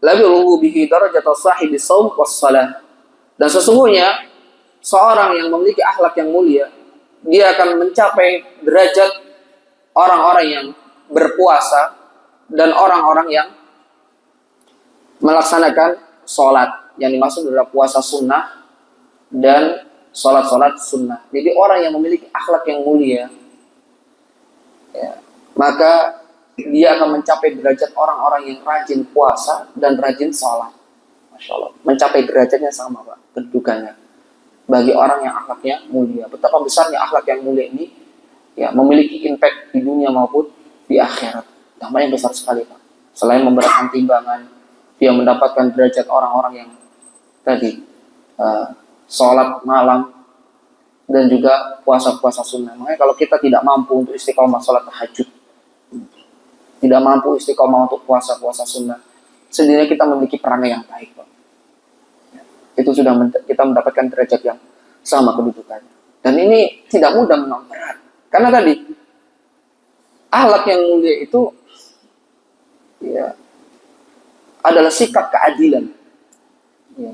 la yurughu bihi darajata sahibi shaum was shalah. Dan sesungguhnya seorang yang memiliki akhlak yang mulia, dia akan mencapai derajat orang-orang yang berpuasa dan orang-orang yang melaksanakan sholat. Yang dimaksud adalah puasa sunnah dan sholat-sholat sunnah. Jadi orang yang memiliki akhlak yang mulia, ya, maka dia akan mencapai derajat orang-orang yang rajin puasa dan rajin sholat. Masya Allah. Mencapai derajatnya sama Pak, kedudukannya. Bagi orang yang akhlaknya mulia. Betapa besarnya akhlak yang mulia ini, ya, memiliki impact di dunia maupun di akhirat. Dampak yang besar sekali Pak. Selain memberatkan timbangan, dia mendapatkan derajat orang-orang yang tadi sholat malam dan juga puasa-puasa sunnah. Makanya kalau kita tidak mampu untuk istiqomah sholat tahajud, tidak mampu istiqomah untuk puasa-puasa sunnah, setidaknya kita memiliki perangai yang baik Pak. Itu sudah kita mendapatkan derajat yang sama kedudukannya. Dan ini tidak mudah, memang berat. Karena tadi akhlak yang mulia itu, ya, adalah sikap keadilan. Ya.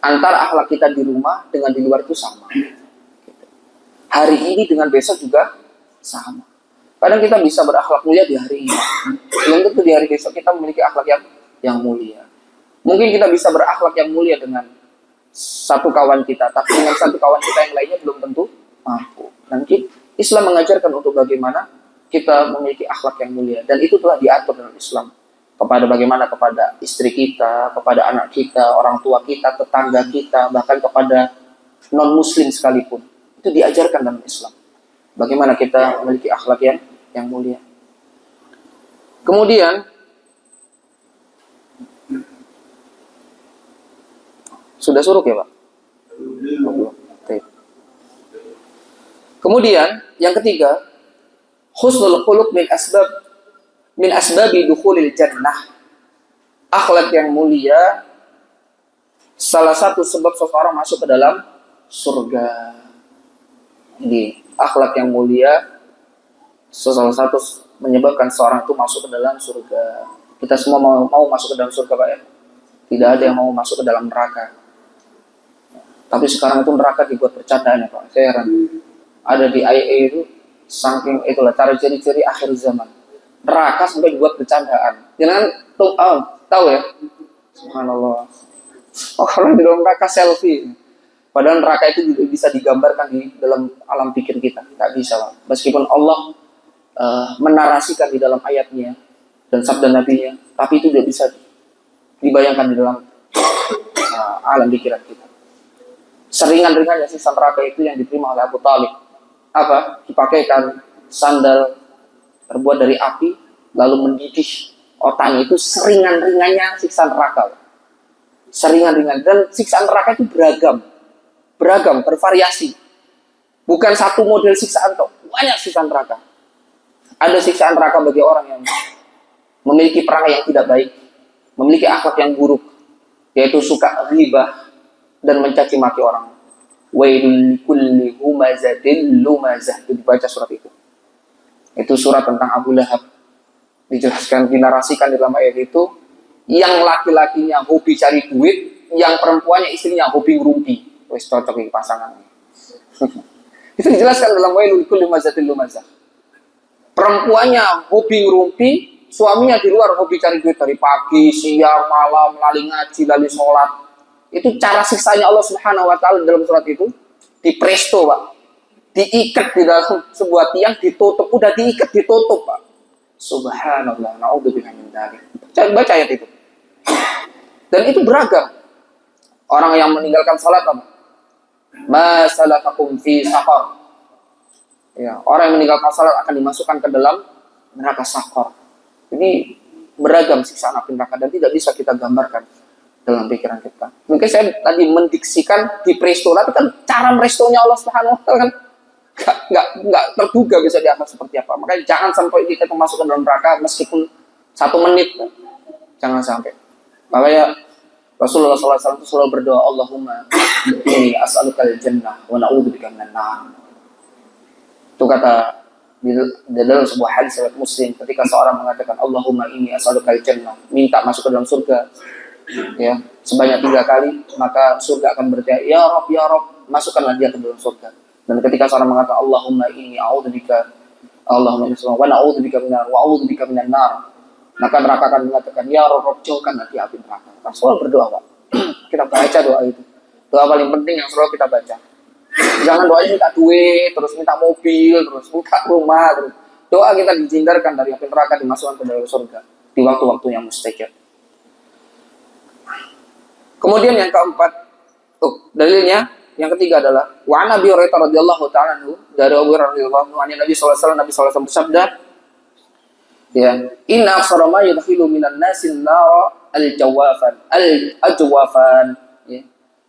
Antara akhlak kita di rumah dengan di luar itu sama. Hari ini dengan besok juga sama. Kadang kita bisa berakhlak mulia di hari ini, belum tentu di hari besok kita memiliki akhlak yang mulia. Mungkin kita bisa berakhlak yang mulia dengan satu kawan kita, tapi dengan satu kawan kita yang lainnya belum tentu mampu. Dan Islam mengajarkan untuk bagaimana kita memiliki akhlak yang mulia, dan itu telah diatur dalam Islam. Kepada istri kita, kepada anak kita, orang tua kita, tetangga kita, bahkan kepada non-muslim sekalipun. Itu diajarkan dalam Islam. Bagaimana kita memiliki akhlak yang mulia. Kemudian sudah suruk ya Pak? Kemudian yang ketiga, husnul khuluq min asbabi dukhulil jannah. Akhlak yang mulia salah satu sebab seseorang masuk ke dalam surga. Jadi akhlak yang mulia salah satu menyebabkan seorang itu masuk ke dalam surga. Kita semua mau masuk ke dalam surga Pak ya? Tidak ada yang mau masuk ke dalam neraka. Tapi sekarang itu neraka dibuat bercandaan ya Pak. Saya heran. Ada di IA itu, saking itulah cara ciri-ciri akhir zaman. Neraka sampai dibuat bercandaan. Jangan tahu ya. Subhanallah. Orang di dalam neraka selfie. Padahal neraka itu juga bisa digambarkan di dalam alam pikir kita. Nggak bisa, Pak. Meskipun Allah menarasikan di dalam ayatnya dan sabda Nabi-Nya, tapi itu tidak bisa dibayangkan di dalam alam pikiran kita. Seringan-ringannya siksa neraka itu yang diterima oleh Abu Talib. Apa? Dipakaikan sandal terbuat dari api, lalu mendidih otaknya. Itu seringan-ringannya siksa neraka. Seringan-ringan. Dan siksa neraka itu beragam, bervariasi. Bukan satu model siksaan, toh. Banyak siksa neraka. Ada siksaan neraka bagi orang yang memiliki perangai yang tidak baik, memiliki akhlak yang buruk, yaitu suka ghibah dan mencaci maki orang. Wailul likulli humazatin lumazah. Itu dibaca surat itu. Itu surat tentang Abu Lahab. Dijelaskan, dinarasikan dalam ayat itu, yang laki-lakinya hobi cari duit, yang perempuannya istrinya hobi ngerumpi. Wes cocok ini pasangannya. Itu dijelaskan dalam wailul likulli humazatin lumazah. Perempuannya hobi ngerumpi, suaminya di luar hobi cari duit dari pagi, siang, malam, lali ngaji, lali sholat. Itu cara siksanya Allah Subhanahu wa Ta'ala dalam surat itu. Di presto, Pak. Diikat di dalam sebuah tiang, ditutup. Udah diikat, ditutup, Pak. Subhanallah, na'udzubillah min dzalik. Baca ayat itu. Dan itu beragam. Orang yang meninggalkan salat apa? Ma salakakum fi saqar. Ya, orang yang meninggalkan salat akan dimasukkan ke dalam neraka sakor. Ini beragam siksaan api neraka dan tidak bisa kita gambarkan dalam pikiran kita. Mungkin saya tadi mendiksikan di presto, tapi kan cara merestonya Allah Subhanahu wa Ta'ala kan nggak terduga bisa diatas seperti apa. Makanya jangan sampai kita masuk ke dalam neraka meskipun 1 menit. Jangan sampai. Makanya Rasulullah SAW itu selalu berdoa, Allahumma inni as'alukal jannah wa na'udzubika minan nar. Itu kata di dalam sebuah hadis riwayat Muslim, ketika seorang mengatakan Allahumma inni as'alukal jannah, minta masuk ke dalam surga, ya, sebanyak 3 kali, maka surga akan bertanya, ya Rob, masukkanlah dia ke dalam surga. Dan ketika seorang mengatakan Allahumma inni a'udzubika, Allahumma inni wa na'udzubika minar wa a'udzubika minan nar, maka neraka akan mengatakan, ya Rob, jauhkan hati api neraka. Rasulullah berdoa, Pak. Kita baca doa itu. Doa paling penting yang selalu kita baca. Jangan doanya minta duit, terus minta mobil, terus minta rumah, terus doa kita dihindarkan dari api neraka, dimasukkan ke dalam surga di waktu-waktu yang mustajab. Kemudian yang keempat, dalilnya yang ketiga adalah wa an Abi Hurairah radhiyallahu ta'ala anhu, dari Abu Hurairah radhiyallahu anhu, Nabi sallallahu alaihi wasallam bersabda, ya, inna aksara ma yadkhilu minan nasin nar al-ajwafan.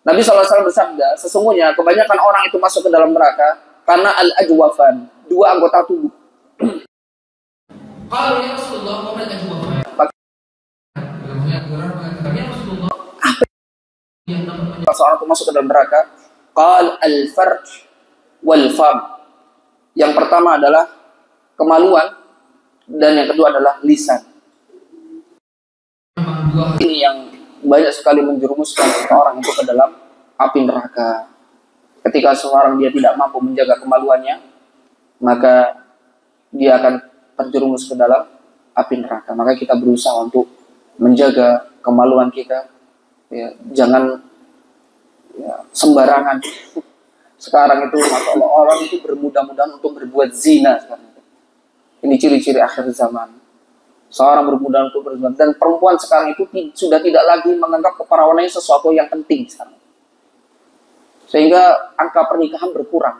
Nabi SAW bersabda, sesungguhnya kebanyakan orang itu masuk ke dalam neraka karena al-ajwafan, 2 anggota tubuh. Kalau ya Rasulullah, apa al-ajwafan? Apa seorang itu masuk ke dalam neraka? Qal al-farj wal fam. Yang pertama adalah kemaluan dan yang kedua adalah lisan. Ini yang banyak sekali menjerumuskan orang itu ke dalam api neraka. Ketika seorang dia tidak mampu menjaga kemaluannya, maka dia akan terjerumus ke dalam api neraka. Maka kita berusaha untuk menjaga kemaluan kita, ya, jangan ya, sembarangan. Sekarang itu maka orang itu bermudah-mudahan untuk berbuat zina sekarang. Ini ciri-ciri akhir zaman. Seorang bermudah untuk berzina, dan perempuan sekarang itu sudah tidak lagi menganggap keperawanannya sesuatu yang penting sekarang. Sehingga angka pernikahan berkurang.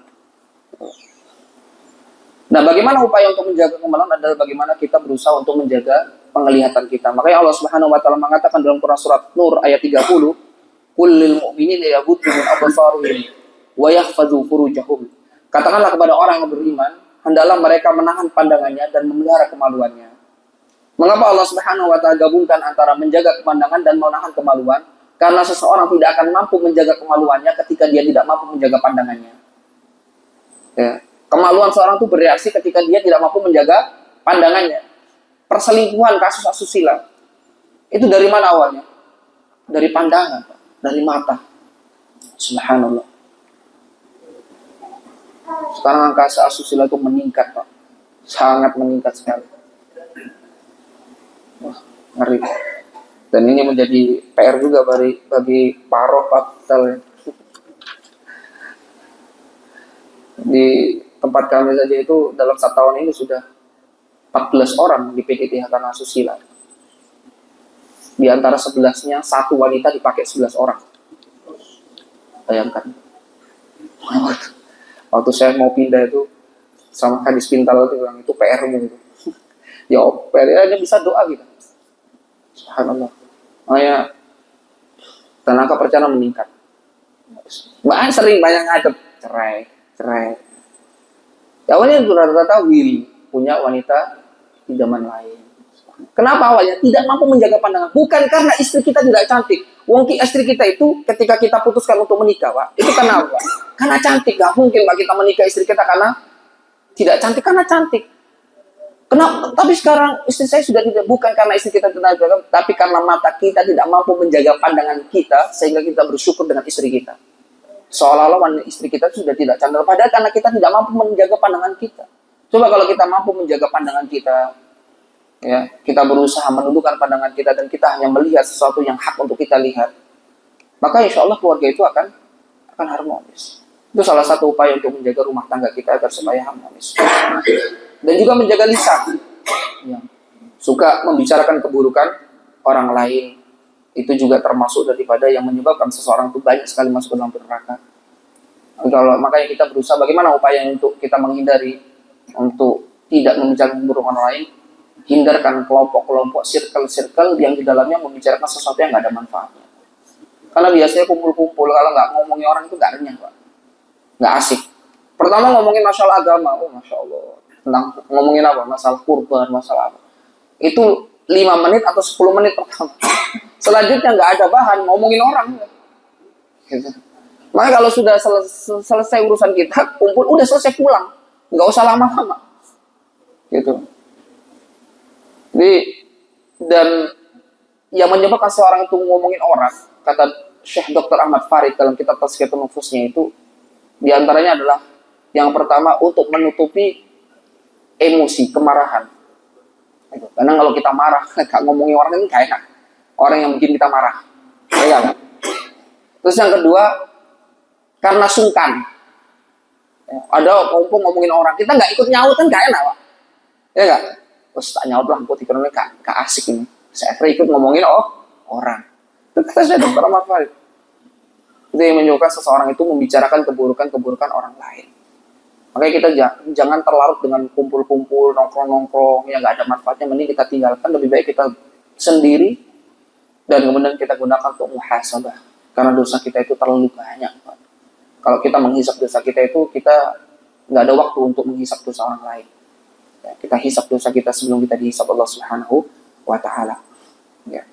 Nah, bagaimana upaya untuk menjaga kemaluan adalah bagaimana kita berusaha untuk menjaga penglihatan kita. Makanya Allah Subhanahu wa Ta'ala mengatakan dalam Quran surat Nur ayat 30, "Qul lil mu'minina yaghuddu min absarihim wa yahfazu furujahum." Katakanlah kepada orang yang beriman, hendaklah mereka menahan pandangannya dan memelihara kemaluannya. Mengapa Allah Subhanahu wa Ta'ala gabungkan antara menjaga kepandangan dan menahan kemaluan? Karena seseorang tidak akan mampu menjaga kemaluannya ketika dia tidak mampu menjaga pandangannya. Ya. Kemaluan seorang itu bereaksi ketika dia tidak mampu menjaga pandangannya. Perselingkuhan, kasus asusila, itu dari mana awalnya? Dari pandangan, dari mata. Subhanallah. Sekarang angka asusila itu meningkat, Pak. Sangat meningkat sekali. Wah, ngeri. Dan ini menjadi PR juga bagi Paroh Paktal ya. Di tempat kami saja itu dalam 1 tahun ini sudah 14 orang di PDTH karena asusila. Di antara 11-nya 1 wanita dipakai 11 orang. Bayangkan. Waktu saya mau pindah itu sama Kadis Pintal itu bilang itu PR-mu itu. Ya PR-nya bisa doa gitu. Subhanallah. Makanya tenaga perencanaan meningkat. Banyak ngadep cerai. Awalnya rata-rata Will punya wanita idaman lain. Kenapa awalnya? Tidak mampu menjaga pandangan. Bukan karena istri kita tidak cantik. Wong istri kita itu ketika kita putuskan untuk menikah, Pak, itu karena apa? Karena cantik. Gak mungkin Pak kita menikah istri kita karena tidak cantik, karena cantik. Kenapa? Tapi sekarang istri saya sudah tidak, bukan karena istri kita tidak jaga, tapi karena mata kita tidak mampu menjaga pandangan kita, sehingga kita bersyukur dengan istri kita. Seolah-olah istri kita sudah tidak cantik, padahal karena kita tidak mampu menjaga pandangan kita. Coba kalau kita mampu menjaga pandangan kita, ya, kita berusaha menundukkan pandangan kita dan kita hanya melihat sesuatu yang hak untuk kita lihat, maka insya Allah keluarga itu akan harmonis. Itu salah satu upaya untuk menjaga rumah tangga kita agar supaya harmonis. Dan juga menjaga lisan, ya. Suka membicarakan keburukan orang lain, itu juga termasuk daripada yang menyebabkan seseorang itu banyak sekali masuk ke dalam neraka. Makanya kita berusaha bagaimana upaya untuk kita menghindari untuk tidak membicarakan keburukan orang lain. Hindarkan kelompok-kelompok, circle-circle yang di dalamnya membicarakan sesuatu yang nggak ada manfaatnya. Karena biasanya kumpul-kumpul kalau nggak ngomongin orang itu nggak renyah, Pak. Nggak asik. Pertama ngomongin masalah agama, masya Allah. Tentang ngomongin apa? Masalah kurban, masalah apa? Itu 5 menit atau 10 menit pertama. Selanjutnya nggak ada bahan, ngomongin orang. Gitu. Makanya kalau sudah selesai urusan kita, kumpul, udah selesai pulang. Nggak usah lama-lama. Gitu. Jadi, dan yang menyebabkan seorang itu ngomongin orang, kata Syekh Dr. Ahmad Farid dalam kitab Tazkiyatun Nufusnya itu, diantaranya adalah yang pertama untuk menutupi emosi, kemarahan. Karena kalau kita marah, gak ngomongin orang ini kayak orang yang bikin kita marah. Ya kan? Terus yang kedua, karena sungkan. Ada kumpul ngomongin orang, kita gak ikut nyaut kan gak enak, Pak. Ya gak? Terus tak nyaut lah, aku tiketnya gak asik ini. Saya ikut ngomongin orang. Itu kata saya Dr. Ahmad Farid. Itu yang menyebabkan seseorang itu membicarakan keburukan orang lain. Makanya kita jangan terlarut dengan kumpul-kumpul, nongkrong-nongkrong yang gak ada manfaatnya. Mending kita tinggalkan, lebih baik kita sendiri dan kemudian kita gunakan untuk muhasabah. Karena dosa kita itu terlalu banyak, Pak. Kalau kita menghisap dosa kita itu, kita gak ada waktu untuk menghisap dosa orang lain. Ya, kita hisap dosa kita sebelum kita dihisap Allah Subhanahu wa Ta'ala. Ya.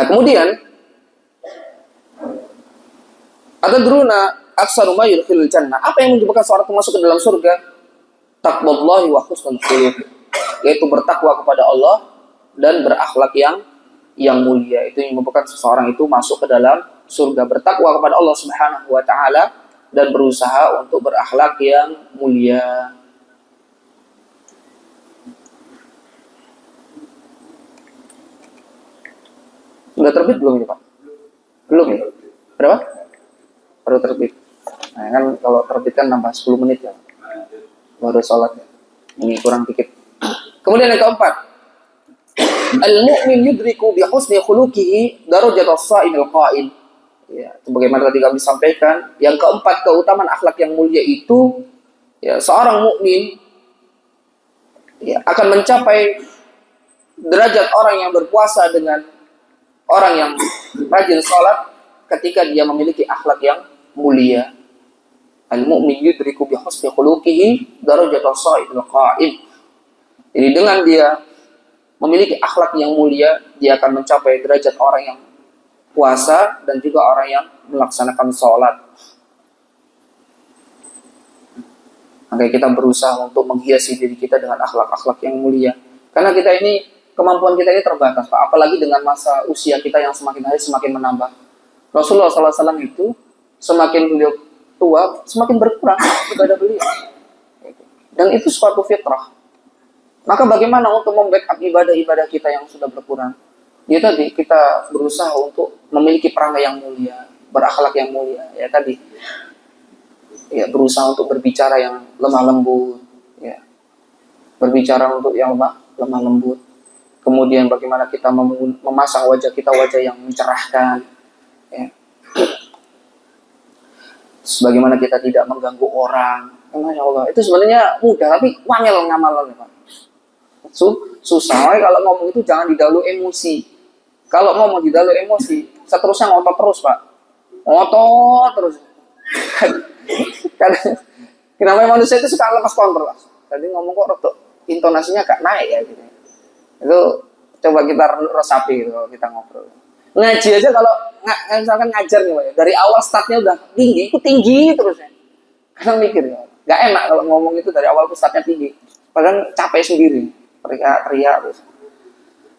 Kemudian atadruna aksaru ma yudkhilul jannah. Apa yang menyebabkan seorang itu masuk ke dalam surga? Taqwallahi wa husnul khuluq. Yaitu bertakwa kepada Allah dan berakhlak yang mulia. Itu yang menyebabkan seseorang itu masuk ke dalam surga. Bertakwa kepada Allah Subhanahu wa Ta'ala dan berusaha untuk berakhlak yang mulia. Sudah terbit belum ini, Pak? Belum ya? Berapa? Baru terbit. Nah, kan kalau terbit kan nambah 10 menit ya. Baru sholat ya. Ini kurang dikit. Kemudian yang keempat. Al-mu'min yudriku bi husni khuluqihi darajatas sha'imil qa'im. Ya, sebagaimana tadi kami sampaikan, yang keempat keutamaan akhlak yang mulia itu ya seorang mukmin ya akan mencapai derajat orang yang berpuasa dengan orang yang rajin sholat ketika dia memiliki akhlak yang mulia. Al-mu'min yudriku bi husni khuluqihi darajatas sha'imil qa'im. Jadi dengan dia memiliki akhlak yang mulia, dia akan mencapai derajat orang yang puasa dan juga orang yang melaksanakan sholat. Makanya kita berusaha untuk menghiasi diri kita dengan akhlak-akhlak yang mulia. Karena kita ini, kemampuan kita ini terbatas, Pak. Apalagi dengan masa usia kita yang semakin hari semakin menambah. Rasulullah SAW itu semakin beliau tua, semakin berkurang ibadah beliau. Dan itu suatu fitrah. Maka bagaimana untuk membackup ibadah-ibadah kita yang sudah berkurang? Ya tadi kita berusaha untuk memiliki perangai yang mulia, berakhlak yang mulia. Ya tadi, ya berusaha untuk berbicara yang lemah lembut, ya berbicara untuk yang lemah lembut. Kemudian bagaimana kita memasang wajah kita wajah yang mencerahkan, ya. Bagaimana kita tidak mengganggu orang. Masya Allah, itu sebenarnya mudah tapi wangel ngamalnya Pak. Susah. Kalau ngomong itu jangan didahului emosi. Kalau ngomong didahului emosi, seterusnya ngotot terus Pak. Ngotot terus. Karena namanya manusia itu suka lepas kontrol. Tadi ngomong kok rotok intonasinya agak naik ya gitu. Itu coba kita resapi gitu, kalau kita ngobrol. Ngaji aja kalau misalkan ngajar nih Pak, dari awal startnya udah tinggi, itu tinggi terus ya. Kadang mikir ya, nggak enak kalau ngomong itu dari awal tuh startnya tinggi. Padahal capek sendiri, teriak-teriak terus.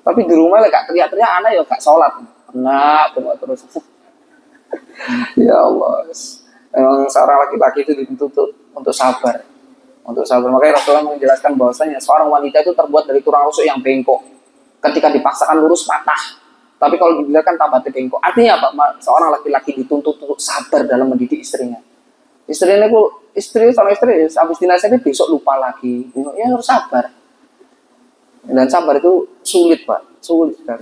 Tapi di rumah lah gak teriak-teriak, anak ya gak sholat. Enak, terus. Ya Allah, memang seorang laki-laki itu dituntut untuk sabar. Untuk sabar. Makanya Rasulullah menjelaskan bahwasanya seorang wanita itu terbuat dari tulang rusuk yang bengkok. Ketika dipaksakan lurus patah. Tapi kalau dibiarkan tambah bengkok. Artinya apa? Seorang laki-laki dituntut untuk sabar dalam mendidik istrinya. Istri sama istri habis dinasihati besok lupa lagi. Ya harus sabar. Dan sabar itu sulit Pak. Sulit sekali.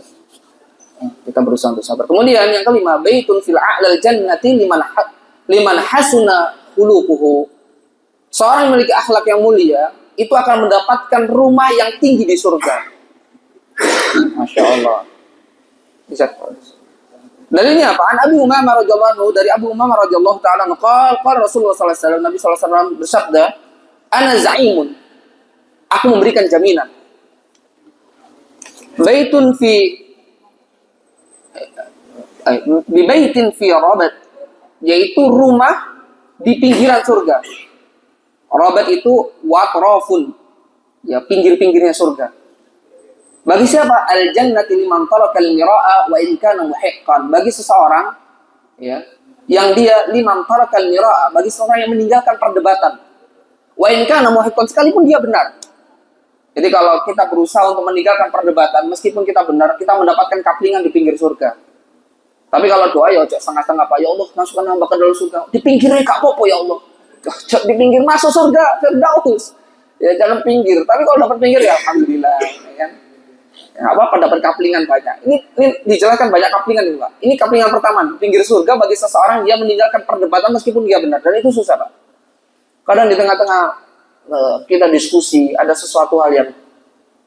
Kita berusaha untuk sabar. Kemudian yang kelima, baitun fil a'lal jannati liman hasuna khuluquhu. Seorang yang memiliki akhlak yang mulia itu akan mendapatkan rumah yang tinggi di surga. Masya Allah. Bisa. Dalilnya apa? An Abi Umamah radhiyallahu anhu, dari Abu Umamah radhiyallahu taala qala Rasulullah sallallahu alaihi wasallam, Nabi sallallahu alaihi wasallam bersabda, "Ana za'imun." Aku memberikan jaminan. Baitun fi bibaitin fi rabat, yaitu rumah di pinggiran surga. Rabat itu watrafun, ya pinggir-pinggirnya surga. Bagi siapa? Al-jannati liman tarakal mira'a wa in kana muhiqqan. Bagi seseorang ya, yang dia liman tarakal mira'a, bagi seseorang yang meninggalkan perdebatan. Wa in kana muhiqqan, sekalipun dia benar. Jadi kalau kita berusaha untuk meninggalkan perdebatan, meskipun kita benar, kita mendapatkan kaplingan di pinggir surga. Tapi kalau doa ya ojo setengah-setengah Pak, ya Allah masukkan hamba ke dalam surga. Di pinggirnya gak apa-apa ya Allah. Di pinggir masuk surga, Firdaus. Ya jangan pinggir. Tapi kalau dapat pinggir ya alhamdulillah, ya kan. Ya, apa dapat kaplingan banyak. Ini dijelaskan banyak kaplingan ini Pak. Ini kaplingan pertama, pinggir surga bagi seseorang dia meninggalkan perdebatan meskipun dia benar, dan itu susah Pak. Kadang di tengah-tengah kita diskusi ada sesuatu hal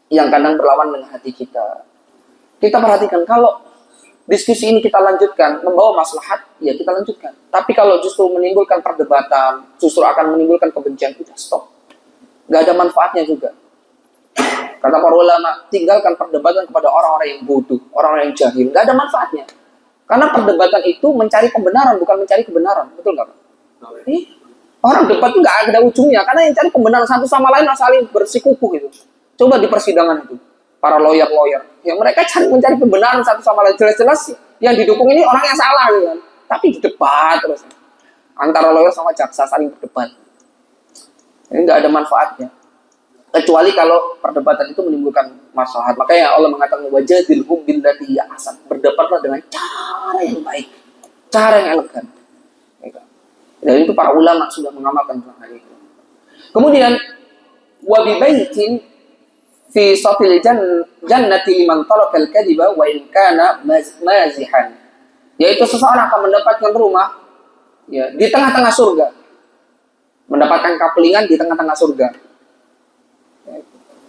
yang kadang berlawan dengan hati kita. Kita perhatikan kalau diskusi ini kita lanjutkan membawa maslahat, ya kita lanjutkan. Tapi kalau justru menimbulkan perdebatan, justru akan menimbulkan kebencian, kita stop. Gak ada manfaatnya juga. Kata para ulama, tinggalkan perdebatan kepada orang-orang yang bodoh, orang-orang yang jahil. Gak ada manfaatnya. Karena perdebatan itu mencari pembenaran, bukan mencari kebenaran. Betul nggak Pak? Orang debat itu nggak ada ujungnya. Karena yang cari pembenaran satu sama lain saling bersikukuh gitu. Coba di persidangan itu, para lawyer, yang mereka mencari pembenaran satu sama lain. Jelas-jelas yang didukung ini orang yang salah gitu kan. Tapi di debat terus. Antara lawyer sama jaksa saling berdebat. Ini nggak ada manfaatnya. Kecuali kalau perdebatan itu menimbulkan maslahat. Makanya Allah mengatakan wajadilhum billati hiya ahsan. Berdebatlah dengan cara yang baik, cara yang elegan. Dan itu para ulama sudah mengamalkan hal itu. Kemudian wabibaitin fi satil jannati liman tarakal kadhiba wa in kana mazihan. Yaitu seseorang akan mendapatkan rumah ya di tengah-tengah surga. Mendapatkan kaplingan di tengah-tengah surga.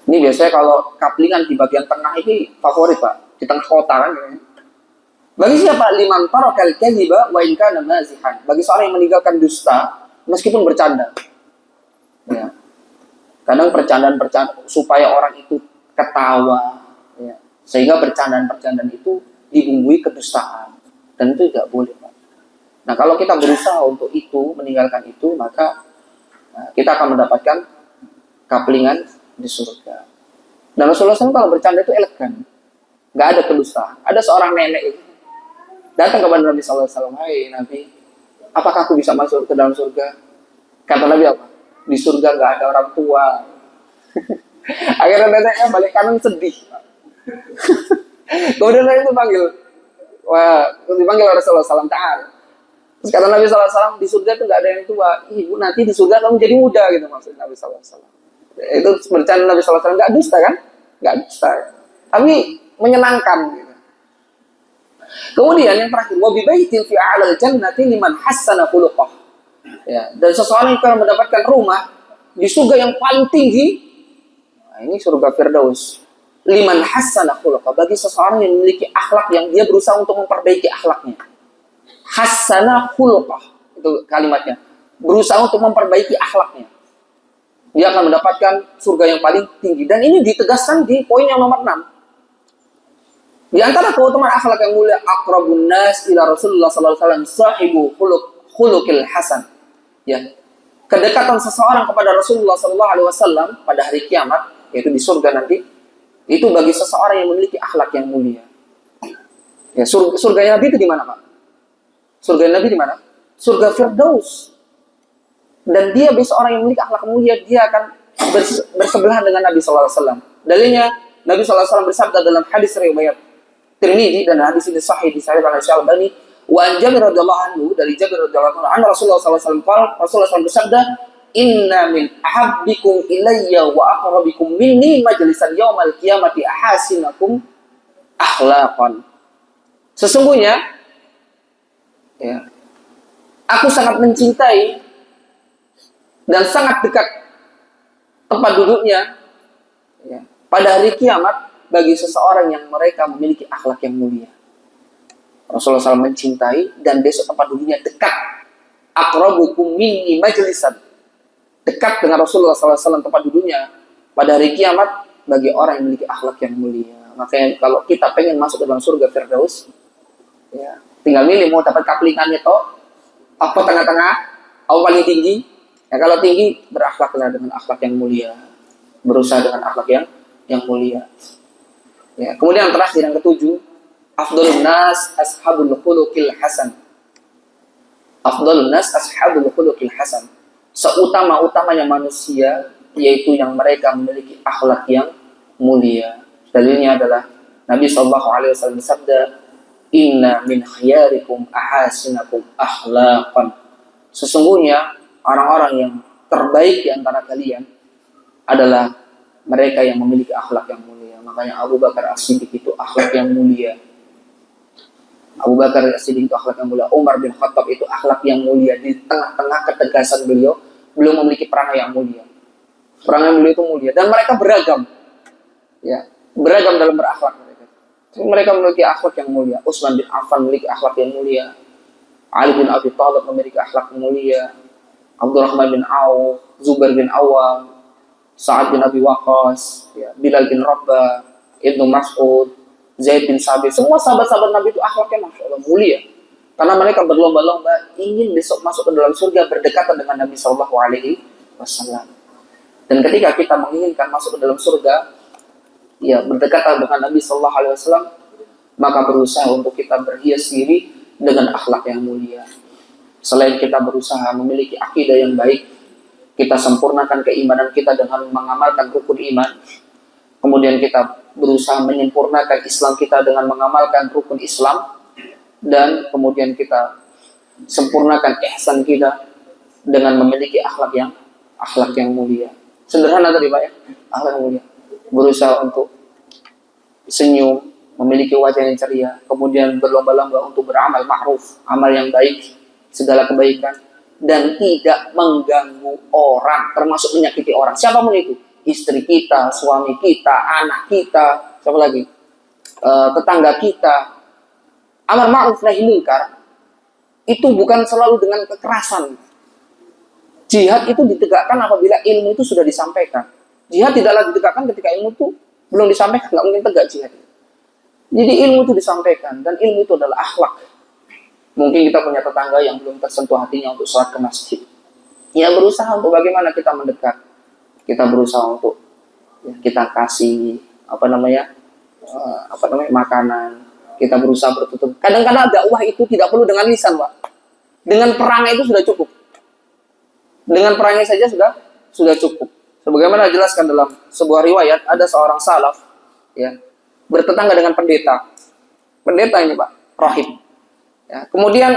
Ini biasanya kalau kaplingan di bagian tengah ini favorit Pak, di tengah kota kan. Bagi siapa? Liman tarakal kadhiba wa in kana mazihan. Bagi seorang yang meninggalkan dusta meskipun bercanda. Ya. Kadang bercandaan supaya orang itu ketawa, ya. Sehingga bercandaan itu dibumbui kedustaan. Dan itu tidak boleh Pak. Nah kalau kita berusaha untuk itu, meninggalkan itu, maka kita akan mendapatkan kaplingan di surga. Dan Rasulullah SAW kalau bercanda itu elegan, nggak ada kedustaan. Ada seorang nenek itu datang kepada Nabi SAW, "Hai Nabi, apakah aku bisa masuk ke dalam surga?" Kata Nabi apa? "Di surga nggak ada orang tua." Akhirnya neneknya balik kanan sedih. Kemudian Nabi itu panggil, wah, dipanggil oleh Rasulullah SAW. Terus kata Nabi SAW, di surga itu nggak ada yang tua. Ibu nanti di surga kamu jadi muda gitu maksud Nabi SAW. Itu bercanda Nabi SAW, nggak dusta kan? Nggak dusta. Tapi menyenangkan. Gitu. Kemudian yang terakhir, wabibaitin fi a'lal jannati liman hassana khuluqah. Ya, dan seseorang yang akan mendapatkan rumah di surga yang paling tinggi. Nah, ini surga Firdaus. Liman hassana khuluqah, bagi seseorang yang memiliki akhlak yang dia berusaha untuk memperbaiki akhlaknya. Hassana khuluqah, itu kalimatnya. Berusaha untuk memperbaiki akhlaknya. Dia akan mendapatkan surga yang paling tinggi. Dan ini ditegaskan di poin yang nomor 6. Di antara keutamaan akhlak yang mulia, aqrabun nas ila Rasulullah sallallahu alaihi wasallam sahibu khuluqil hasan. Ya. Kedekatan seseorang kepada Rasulullah sallallahu alaihi wasallam pada hari kiamat, yaitu di surga nanti, itu bagi seseorang yang memiliki akhlak yang mulia. Ya, surga Nabi itu di mana, Pak? Surga Nabi di mana? Surga Firdaus. Dan dia besok orang yang memiliki akhlak mulia, dia akan bersebelahan dengan Nabi sallallahu alaihi wasallam. Dalilnya Nabi sallallahu alaihi wasallam bersabda dalam hadis riwayat Tirmidzi, dan hadis ini sahih disahihkan oleh Syalbani, wa an Jabir radhiyallahu anhu, dari Jabir radhiyallahu anhu, Rasulullah sallallahu alaihi wasallam Rasulullah SAW bersabda, inna min ahabbikum ilayya wa aqrabikum minni majlisan yaumal qiyamati ahasinakum akhlaqan. Sesungguhnya ya, aku sangat mencintai dan sangat dekat tempat duduknya ya, pada hari kiamat bagi seseorang yang mereka memiliki akhlak yang mulia. Rasulullah SAW mencintai dan besok tempat duduknya dekat. Aqrabukum minni majlisan, dekat dengan Rasulullah SAW tempat duduknya pada hari kiamat bagi orang yang memiliki akhlak yang mulia. Makanya kalau kita pengen masuk ke dalam surga Firdaus, ya, tinggal milih mau dapat kaplingannya toh, apa tengah-tengah, apa paling tinggi. Ya, kalau tinggi berakhlaklah dengan akhlak yang mulia, berusaha dengan akhlak yang mulia. Ya, kemudian yang terakhir yang ketujuh, afdhalun nas ashabul khuluqil hasan. Afdhalun nas ashabul khuluqil hasan. Seutama-utamanya manusia yaitu yang mereka memiliki akhlak yang mulia. Dalilnya adalah Nabi sallallahu alaihi wasallam bersabda, inna min khiyarikum ahasinakum akhlaqan. Sesungguhnya orang-orang yang terbaik di antara kalian adalah mereka yang memiliki akhlak yang mulia. Makanya Abu Bakar As-Siddiq itu akhlak yang mulia. Abu Bakar As-Siddiq itu akhlak yang mulia. Umar bin Khattab itu akhlak yang mulia. Di tengah-tengah ketegasan beliau memiliki perangai yang mulia. Perangai beliau itu mulia. Dan mereka beragam. Ya, beragam dalam berakhlak mereka. Mereka memiliki akhlak yang mulia. Utsman bin Affan memiliki akhlak yang mulia. Ali bin Abi Thalib memiliki akhlak yang mulia. Abdurrahman bin Auf, Zubair bin Awam, Sa'ad bin Abi Waqqas, ya, Bilal bin Rabah, Ibnu Mas'ud, Zaid bin Sabit, semua sahabat-sahabat Nabi itu akhlaknya Masya Allah mulia. Karena mereka berlomba-lomba ingin besok masuk ke dalam surga berdekatan dengan Nabi Sallallahu Alaihi Wasallam. Dan ketika kita menginginkan masuk ke dalam surga, ya berdekatan dengan Nabi Sallallahu Alaihi Wasallam, maka berusaha untuk kita berhias diri dengan akhlak yang mulia. Selain kita berusaha memiliki akidah yang baik, kita sempurnakan keimanan kita dengan mengamalkan rukun iman. Kemudian kita berusaha menyempurnakan Islam kita dengan mengamalkan rukun Islam. Dan kemudian kita sempurnakan ihsan kita dengan memiliki akhlak yang mulia. Sederhana tadi Pak ya, akhlak yang mulia. Berusaha untuk senyum, memiliki wajah yang ceria, kemudian berlomba-lomba untuk beramal ma'ruf, amal yang baik, segala kebaikan, dan tidak mengganggu orang, termasuk menyakiti orang. Siapapun itu, istri kita, suami kita, anak kita, siapa lagi, tetangga kita. Amar ma'ruf nahi munkar itu bukan selalu dengan kekerasan. Jihad itu ditegakkan apabila ilmu itu sudah disampaikan. Jihad tidaklah ditegakkan ketika ilmu itu belum disampaikan, nggak mungkin tegak jihad. Jadi ilmu itu disampaikan, dan ilmu itu adalah akhlak. Mungkin kita punya tetangga yang belum tersentuh hatinya untuk sholat ke masjid. Ya berusaha untuk bagaimana kita mendekat. Kita berusaha untuk ya, kita kasih makanan. Kita berusaha bertutur. Kadang-kadang dakwah itu tidak perlu dengan lisan, Pak. Dengan perangai itu sudah cukup. Dengan perangai saja sudah cukup. Sebagaimana dijelaskan dalam sebuah riwayat, ada seorang salaf, ya, bertetangga dengan pendeta. Pendeta ini Pak, rohib. Ya, kemudian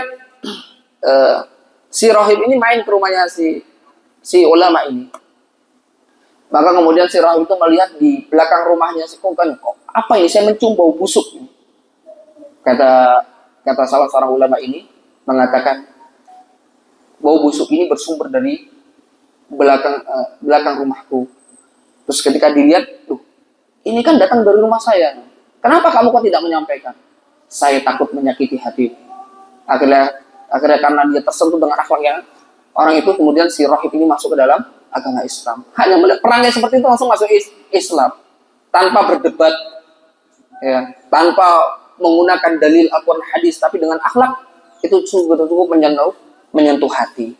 si rohib ini main ke rumahnya si ulama ini. Maka kemudian si rohib itu melihat di belakang rumahnya kok apa ini? Saya mencium bau busuk. Kata salah seorang ulama ini mengatakan bau busuk ini bersumber dari belakang rumahku. Terus ketika dilihat, tuh, ini kan datang dari rumah saya. Kenapa kamu kok tidak menyampaikan? Saya takut menyakiti hati. Akhirnya karena dia tersentuh dengan akhlaknya orang itu, kemudian si rohib ini masuk ke dalam agama Islam. Hanya melihat perangnya seperti itu langsung masuk Islam tanpa berdebat, ya, tanpa menggunakan dalil Al-Quran hadis, tapi dengan akhlak itu cukup menyentuh hati.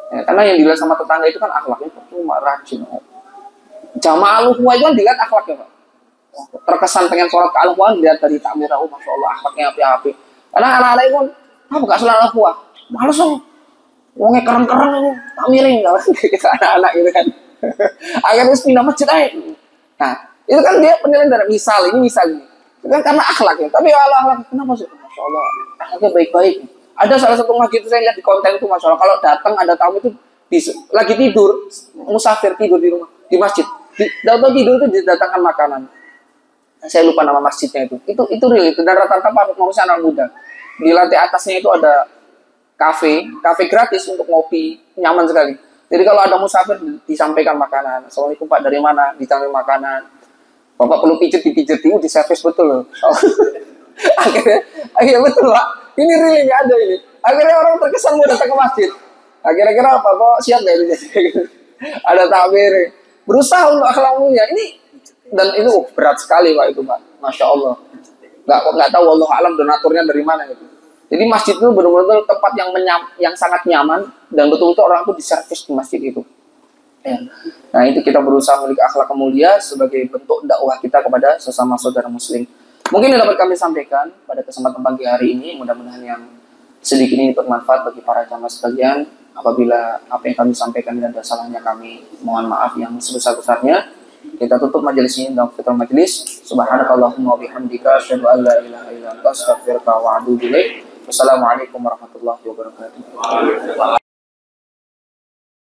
Ya, karena yang dilihat sama tetangga itu kan akhlaknya cuma rajin. Jamaah Al-Quran itu kan dilihat akhlaknya Pak. Terkesan pengen sholat ke Al-Quran dilihat dari takbir, masya Allah akhlaknya api-api. Karena anak-anak itu apa gak sholat Al-Quran? Males dong. Wongnya keren-keren itu, tak miring gak kita anak-anak gitu kan. Akhirnya pindah masjid aja. Nah, itu kan dia penilaian dari misal ini. Itu kan karena akhlaknya. Tapi kalau akhlak kenapa sih? Masya Allah, akhlaknya baik-baik. Ada salah satu masjid itu saya lihat di konten itu, masya Allah. Kalau datang ada tamu itu lagi tidur, musafir tidur di rumah, di masjid. Datang tidur itu didatangkan makanan. Saya lupa nama masjidnya itu. Itu real itu. Dan rata-rata manusia anak muda. Di lantai atasnya itu ada kafe gratis untuk ngopi, nyaman sekali. Jadi kalau ada musafir disampaikan makanan. Assalamualaikum Pak, dari mana? Ditanya makanan. Bapak perlu dipijet, di service betul loh. akhirnya betul Pak. Ini real ini ada ini. Akhirnya orang terkesan mau datang ke masjid. Kira-kira apa? Kok siap ya? Ada takbir. Berusaha untuk akhlak mulia. Ini dan itu berat sekali Pak itu Pak. Masya Allah. Nggak tahu Allah alam donaturnya dari mana gitu. Jadi masjid itu benar-benar tempat yang sangat nyaman dan betul-betul orang itu diservis di masjid itu. Ya. Nah itu kita berusaha memiliki akhlak mulia sebagai bentuk dakwah kita kepada sesama saudara muslim. Mungkin yang dapat kami sampaikan pada kesempatan pagi hari ini, mudah-mudahan yang sedikit ini bermanfaat bagi para jamaah sekalian. Apabila apa yang kami sampaikan dan ada salahnya, kami mohon maaf yang sebesar-besarnya. Kita tutup majelis ini dengan fitrah majelis. Subhanakallahumma wa bihamdika asyhadu an la ilaha illa anta astaghfiruka wa atubu ilaik. Wassalamualaikum warahmatullahi wabarakatuh.